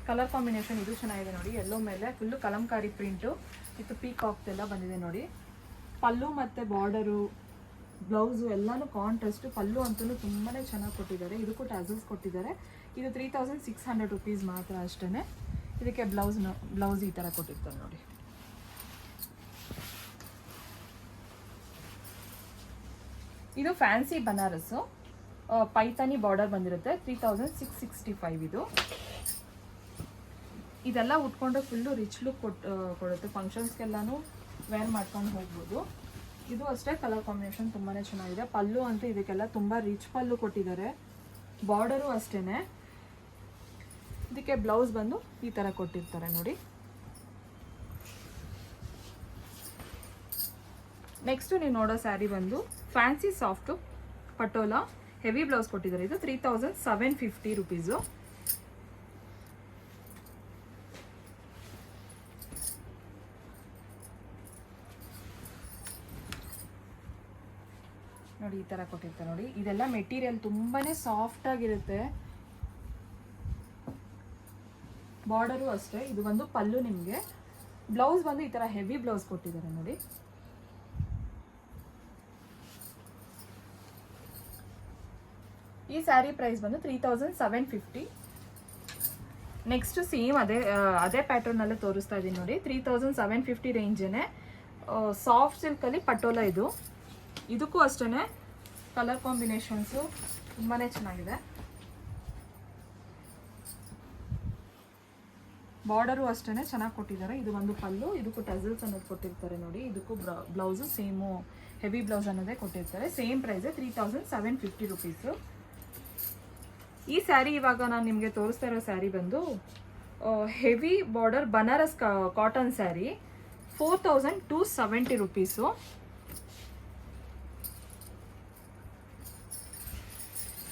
Colour combination ಇದು ಚೆನ್ನಾಗಿದೆ ನೋಡಿ. ಎಲ್ಲೋ ಮೇಲೆ full Kalamkari print with Peacocks ಎಲ್ಲ ಬಂದಿದೆ ನೋಡಿ. ಪಲ್ಲು ಮತ್ತು ಬಾರ್ಡರು ಬ್ಲೌಸು ಎಲ್ಲನೂ ಕಾಂಟ್ರಾಸ್ಟು. ಪಲ್ಲು ಅಂತಲೂ ತುಂಬಾ ಚೆನ್ನಾಗಿ ಕೊಟ್ಟಿದ್ದಾರೆ. ಇದಕ್ಕೂ ಟ್ಯಾಸಲ್ಸ್ ಕೊಟ್ಟಿದ್ದಾರೆ. ಇದು 3600 ರುಪೀಸ್ ಮಾತ್ರ ಅಷ್ಟೇ. ಇದಕ್ಕೆ ಬ್ಲೌಸ್ ಈ ಥರ ಕೊಟ್ಟಿರ್ತಾರೆ ನೋಡಿ. ಇದು ಫ್ಯಾನ್ಸಿ ಬನಾರಸ್ಸು ಪೈತಾನಿ ಬಾರ್ಡರ್ ಬಂದಿರುತ್ತೆ. 3665 ಇದು. ಇದೆಲ್ಲ ಉಟ್ಕೊಂಡ್ರೆ ಫುಲ್ಲು ರಿಚ್ ಲುಕ್ ಕೊಡುತ್ತೆ. ಫಂಕ್ಷನ್ಸ್ಗೆಲ್ಲನೂ ವೇರ್ ಮಾಡ್ಕೊಂಡು ಹೋಗ್ಬೋದು. ಇದು ಅಷ್ಟೇ ಕಲರ್ ಕಾಂಬಿನೇಷನ್ ತುಂಬಾ ಚೆನ್ನಾಗಿದೆ. ಪಲ್ಲು ಅಂತೂ ಇದಕ್ಕೆಲ್ಲ ತುಂಬ ರಿಚ್ ಪಲ್ಲು ಕೊಟ್ಟಿದ್ದಾರೆ. ಬಾರ್ಡರು ಅಷ್ಟೇ. ಇದಕ್ಕೆ ಬ್ಲೌಸ್ ಬಂದು ಈ ಥರ ಕೊಟ್ಟಿರ್ತಾರೆ ನೋಡಿ. ನೆಕ್ಸ್ಟು ನೀವು ನೋಡೋ ಸ್ಯಾರಿ ಬಂದು fancy soft patola heavy blouse ಕೊಟ್ಟಿದ್ದಾರೆ. ಇದು 3750 ರುಪೀಸು. ನೋಡಿ ಈ ಥರ ಕೊಟ್ಟಿರ್ತಾರೆ ನೋಡಿ. ಇದೆಲ್ಲ ಮೆಟೀರಿಯಲ್ ತುಂಬಾ ಸಾಫ್ಟ್ ಆಗಿರುತ್ತೆ. ಬಾರ್ಡರು ಅಷ್ಟೇ. ಇದು ಬಂದು ಪಲ್ಲು. ನಿಮಗೆ ಬ್ಲೌಸ್ ಬಂದು ಈ ಥರ ಹೆವಿ ಬ್ಲೌಸ್ ಕೊಟ್ಟಿದ್ದಾರೆ ನೋಡಿ. ಈ ಸ್ಯಾರಿ ಪ್ರೈಸ್ ಬಂದು 3750. ನೆಕ್ಸ್ಟ್ ಸೇಮ್ ಅದೇ ಪ್ಯಾಟರ್ನಲ್ಲೇ ತೋರಿಸ್ತಾ ಇದ್ದೀನಿ ನೋಡಿ. 3750 ರೇಂಜೇ ಸಾಫ್ಟ್ ಸಿಲ್ಕಲ್ಲಿ ಪಟೋಲಾ ಇದು. ಇದಕ್ಕೂ ಅಷ್ಟೇ ಕಲರ್ ಕಾಂಬಿನೇಷನ್ಸು ತುಂಬಾ ಚೆನ್ನಾಗಿದೆ. ಬಾರ್ಡರು ಅಷ್ಟೇ ಚೆನ್ನಾಗಿ ಕೊಟ್ಟಿದ್ದಾರೆ. ಇದು ಒಂದು ಪಲ್ಲು. ಇದಕ್ಕೂ ಟಸಲ್ಸ್ ಅನ್ನೋದು ಕೊಟ್ಟಿರ್ತಾರೆ ನೋಡಿ. ಇದಕ್ಕೂ ಬ್ಲೌಸು ಸೇಮು ಹೆವಿ ಬ್ಲೌಸ್ ಅನ್ನೋದೇ ಕೊಟ್ಟಿರ್ತಾರೆ. ಸೇಮ್ ಪ್ರೈಸೇ 3750 ರುಪೀಸು. ಈ ಸ್ಯಾರಿ ಇವಾಗ ನಾನು ನಿಮಗೆ ತೋರಿಸ್ತಾ ಇರೋ ಸ್ಯಾರಿ ಬಂದು heavy border Banaras cotton sari 4270 rupees.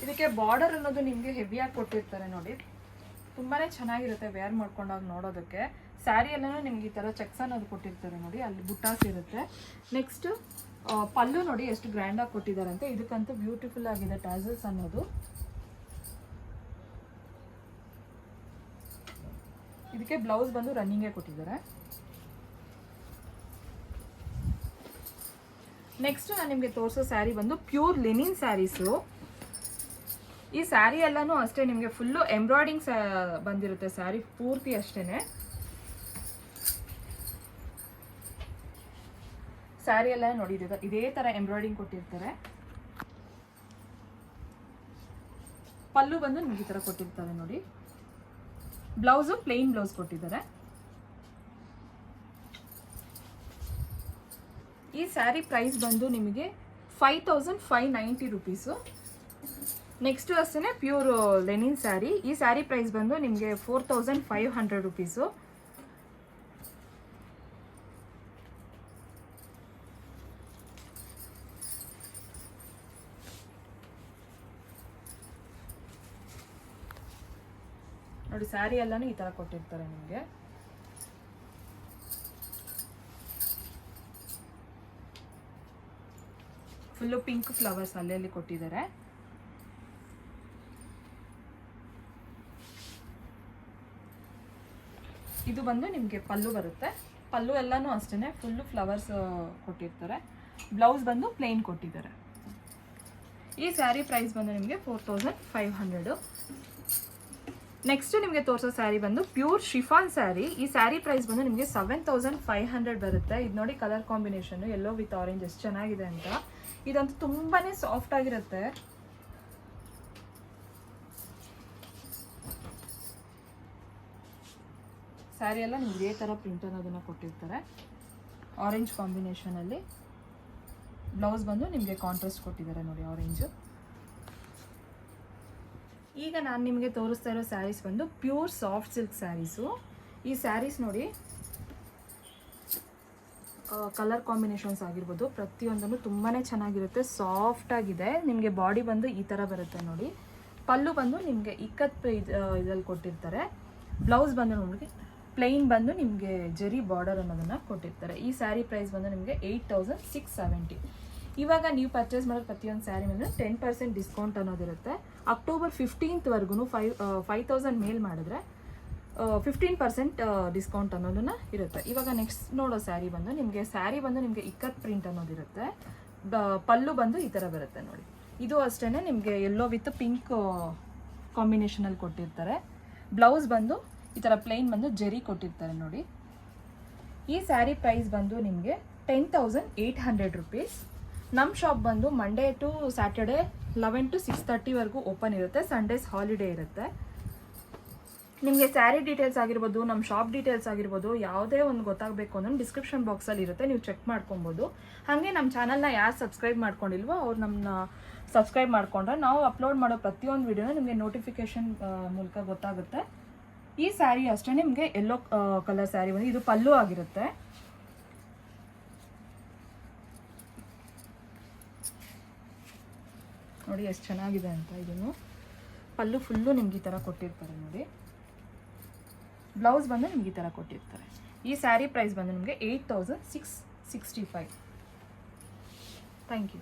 ಇದಕ್ಕೆ ಬಾರ್ಡರ್ ಅನ್ನೋದು ನಿಮಗೆ ಹೆವಿಯಾಗಿ ಕೊಟ್ಟಿರ್ತಾರೆ ನೋಡಿ. ತುಂಬಾ ಚೆನ್ನಾಗಿರುತ್ತೆ ವೇರ್ ಮಾಡ್ಕೊಂಡಾಗ ನೋಡೋದಕ್ಕೆ. ಸ್ಯಾರಿ ಎಲ್ಲನೂ ನಿಮ್ಗೆ ಈ ಥರ ಚೆಕ್ಸ್ ಅನ್ನೋದು ಕೊಟ್ಟಿರ್ತಾರೆ ನೋಡಿ. ಅಲ್ಲಿ ಬುಟ್ಟಾಸ್ ಇರುತ್ತೆ. ನೆಕ್ಸ್ಟ್ ಪಲ್ಲು ನೋಡಿ ಎಷ್ಟು ಗ್ರ್ಯಾಂಡಾಗಿ ಕೊಟ್ಟಿದ್ದಾರೆ ಅಂತ. ಇದಕ್ಕಂತೂ ಬ್ಯೂಟಿಫುಲ್ ಆಗಿದೆ ಟ್ಯಾಸಲ್ಸ್ ಅನ್ನೋದು. ಇದಕ್ಕೆ ಬ್ಲೌಸ್ ಬಂದು ರನ್ನಿಂಗೇ ಕೊಟ್ಟಿದ್ದಾರೆ. ನೆಕ್ಸ್ಟ್ ನಾನು ನಿಮಗೆ ತೋರಿಸೋ ಸ್ಯಾರಿ ಬಂದು ಪ್ಯೂರ್ ಲಿನಿನ್ ಸ್ಯಾರೀಸು. ಈ ಸ್ಯಾರಿ ಎಲ್ಲನೂ ಅಷ್ಟೇ ನಿಮಗೆ ಫುಲ್ಲು ಎಂಬ್ರಾಯ್ಡಿಂಗ್ ಬಂದಿರುತ್ತೆ ಸ್ಯಾರಿ ಪೂರ್ತಿ ಅಷ್ಟೇನೆ. ಸ್ಯಾರಿ ಎಲ್ಲ ನೋಡಿ ಇದೇ ತರ ಎಂಬ್ರಾಯ್ಡಿಂಗ್ ಕೊಟ್ಟಿರ್ತಾರೆ. ಪಲ್ಲು ಬಂದು ನಿಮ್ಗೆ ಈ ತರ ಕೊಟ್ಟಿರ್ತಾರೆ ನೋಡಿ. ಬ್ಲೌಸು ಪ್ಲೇನ್ ಬ್ಲೌಸ್ ಕೊಟ್ಟಿದ್ದಾರೆ. ಈ ಸ್ಯಾರಿ ಪ್ರೈಸ್ ಬಂದು ನಿಮಗೆ 5590 ರೂಪೀಸು. ನೆಕ್ಸ್ಟ್ ಅಷ್ಟೇ ಪ್ಯೂರ್ ಲೆನಿನ್ ಸ್ಯಾರಿ. ಈ ಸ್ಯಾರಿ ಪ್ರೈಸ್ ಬಂದು ನಿಮಗೆ 4500 ರೂಪೀಸು. ನೋಡಿ ಸ್ಯಾರಿ ಎಲ್ಲಾನು ಈ ತರ ಕೊಟ್ಟಿರ್ತಾರೆ ನಿಮಗೆ. ಫುಲ್ಲು ಪಿಂಕ್ ಫ್ಲವರ್ಸ್ ಅಲ್ಲಲ್ಲಿ ಕೊಟ್ಟಿದ್ದಾರೆ. ಇದು ಬಂದು ನಿಮಗೆ ಪಲ್ಲು ಬರುತ್ತೆ. ಪಲ್ಲು ಎಲ್ಲಾನು ಅಷ್ಟೇ ಫುಲ್ಲು ಫ್ಲವರ್ಸ್ ಕೊಟ್ಟಿರ್ತಾರೆ. ಬ್ಲೌಸ್ ಬಂದು ಪ್ಲೇನ್ ಕೊಟ್ಟಿದ್ದಾರೆ. ಈ ಸ್ಯಾರಿ ಪ್ರೈಸ್ ಬಂದು ನಿಮಗೆ 4500. ನೆಕ್ಸ್ಟ್ ನಿಮಗೆ ತೋರಿಸೋ ಸ್ಯಾರಿ ಬಂದು ಪ್ಯೂರ್ ಶಿಫಾನ್ ಸ್ಯಾರಿ. ಈ ಸ್ಯಾರಿ ಪ್ರೈಸ್ ಬಂದು ನಿಮಗೆ 7500 ಬರುತ್ತೆ. ಇದು ನೋಡಿ colour combination yellow with orange ಎಷ್ಟು ಚೆನ್ನಾಗಿದೆ ಅಂತ. ಇದಂತೂ ತುಂಬಾನೇ ಸಾಫ್ಟ್ ಆಗಿರುತ್ತೆ. ಸ್ಯಾರಿ ಎಲ್ಲ ನಿಮ್ಗೆ ಇದೇ ಥರ ಪ್ರಿಂಟ್ ಅನ್ನೋದನ್ನ ಕೊಟ್ಟಿರ್ತಾರೆ ಆರೆಂಜ್ ಕಾಂಬಿನೇಷನಲ್ಲಿ. ಬ್ಲೌಸ್ ಬಂದು ನಿಮಗೆ ಕಾಂಟ್ರಾಸ್ಟ್ ಕೊಟ್ಟಿದ್ದಾರೆ ನೋಡಿ ಆರೆಂಜು. ಈಗ ನಾನು ನಿಮಗೆ ತೋರಿಸ್ತಾ ಇರೋ ಸ್ಯಾರೀಸ್ ಬಂದು ಪ್ಯೂರ್ ಸಾಫ್ಟ್ ಸಿಲ್ಕ್ ಸ್ಯಾರೀಸು. ಈ ಸ್ಯಾರೀಸ್ ನೋಡಿ ಕಲರ್ ಕಾಂಬಿನೇಷನ್ಸ್ ಆಗಿರ್ಬೋದು ಪ್ರತಿಯೊಂದನ್ನು ತುಂಬಾ ಚೆನ್ನಾಗಿರುತ್ತೆ, ಸಾಫ್ಟ್ ಆಗಿದೆ. ನಿಮಗೆ ಬಾಡಿ ಬಂದು ಈ ಥರ ಬರುತ್ತೆ ನೋಡಿ. ಪಲ್ಲು ಬಂದು ನಿಮಗೆ ಇಕ್ಕತ್ ಇದರಲ್ಲಿ ಕೊಟ್ಟಿರ್ತಾರೆ. ಬ್ಲೌಸ್ ಬಂದು ನಿಮಗೆ ಪ್ಲೈನ್ ಬಂದು ನಿಮಗೆ ಜರಿ ಬಾರ್ಡರ್ ಅನ್ನೋದನ್ನು ಕೊಟ್ಟಿರ್ತಾರೆ. ಈ ಸ್ಯಾರಿ ಪ್ರೈಸ್ ಬಂದು ನಿಮಗೆ 8670. ಇವಾಗ ನೀವು ಪರ್ಚೇಸ್ ಮಾಡೋದು ಪ್ರತಿಯೊಂದು ಸ್ಯಾರಿ ಮೇಲೆ 10% ಡಿಸ್ಕೌಂಟ್ ಅನ್ನೋದಿರುತ್ತೆ. ಅಕ್ಟೋಬರ್ 15th ವರೆಗೂ 5000 ಮೇಲ್ ಮಾಡಿದ್ರೆ 15% ಡಿಸ್ಕೌಂಟ್ ಅನ್ನೋದನ್ನ ಇರುತ್ತೆ. ಇವಾಗ ನೆಕ್ಸ್ಟ್ ನೋಡೋ ಸ್ಯಾರಿ ಬಂದು ನಿಮಗೆ ಇಕ್ಕತ್ ಪ್ರಿಂಟ್ ಅನ್ನೋದಿರುತ್ತೆ. ಪಲ್ಲು ಬಂದು ಈ ಥರ ಬರುತ್ತೆ ನೋಡಿ. ಇದು ಅಷ್ಟೇ ನಿಮಗೆ ಯೆಲ್ಲೋ ವಿತ್ ಪಿಂಕ್ ಕಾಂಬಿನೇಷನಲ್ಲಿ ಕೊಟ್ಟಿರ್ತಾರೆ. ಬ್ಲೌಸ್ ಬಂದು ಈ ಥರ ಪ್ಲೈನ್ ಬಂದು ಜರಿ ಕೊಟ್ಟಿರ್ತಾರೆ ನೋಡಿ. ಈ ಸ್ಯಾರಿ ಪ್ರೈಸ್ ಬಂದು ನಿಮಗೆ 10800 ರೂಪೀಸ್. ನಮ್ಮ ಶಾಪ್ ಬಂದು ಮಂಡೇ ಟು ಸ್ಯಾಟರ್ಡೇ 11 to 6:30 ವರೆಗೂ ಓಪನ್ ಇರುತ್ತೆ. ಸಂಡೇಸ್ ಹಾಲಿಡೇ ಇರುತ್ತೆ. ನಿಮಗೆ ಸ್ಯಾರಿ ಡೀಟೇಲ್ಸ್ ಆಗಿರ್ಬೋದು, ನಮ್ಮ ಶಾಪ್ ಡೀಟೇಲ್ಸ್ ಆಗಿರ್ಬೋದು, ಯಾವುದೇ ಒಂದು ಗೊತ್ತಾಗಬೇಕು ಅಂದ್ರೆ ಡಿಸ್ಕ್ರಿಪ್ಷನ್ ಬಾಕ್ಸಲ್ಲಿ ಇರುತ್ತೆ, ನೀವು ಚೆಕ್ ಮಾಡ್ಕೊಬೋದು. ಹಾಗೆ ನಮ್ಮ ಚಾನಲ್ನ ಯಾರು ಸಬ್ಸ್ಕ್ರೈಬ್ ಮಾಡ್ಕೊಂಡಿಲ್ವೋ ಅವ್ರು ನಮ್ಮನ್ನ ಸಬ್ಸ್ಕ್ರೈಬ್ ಮಾಡ್ಕೊಂಡ್ರೆ ನಾವು ಅಪ್ಲೋಡ್ ಮಾಡೋ ಪ್ರತಿಯೊಂದು ವಿಡಿಯೋನ ನಿಮಗೆ ನೋಟಿಫಿಕೇಶನ್ ಮೂಲಕ ಗೊತ್ತಾಗುತ್ತೆ. ಈ ಸ್ಯಾರಿ ಅಷ್ಟೇ ನಿಮಗೆ ಯೆಲ್ಲೋ ಕಲರ್ ಸ್ಯಾರಿ ಬಂದು ಇದು ಪಲ್ಲು ಆಗಿರುತ್ತೆ. ನೋಡಿ ಎಷ್ಟು ಚೆನ್ನಾಗಿದೆ ಅಂತ. ಇದನ್ನು ಪಲ್ಲು ಫುಲ್ಲು ನಿಮ್ಗೆ ಈ ಥರ ಕೊಟ್ಟಿರ್ತಾರೆ ನೋಡಿ. ಬ್ಲೌಸ್ ಬಂದು ನಿಮ್ಗೆ ಈ ಥರ ಕೊಟ್ಟಿರ್ತಾರೆ. ಈ ಸ್ಯಾರಿ ಪ್ರೈಸ್ ಬಂದು ನಿಮಗೆ 8665. Thank you.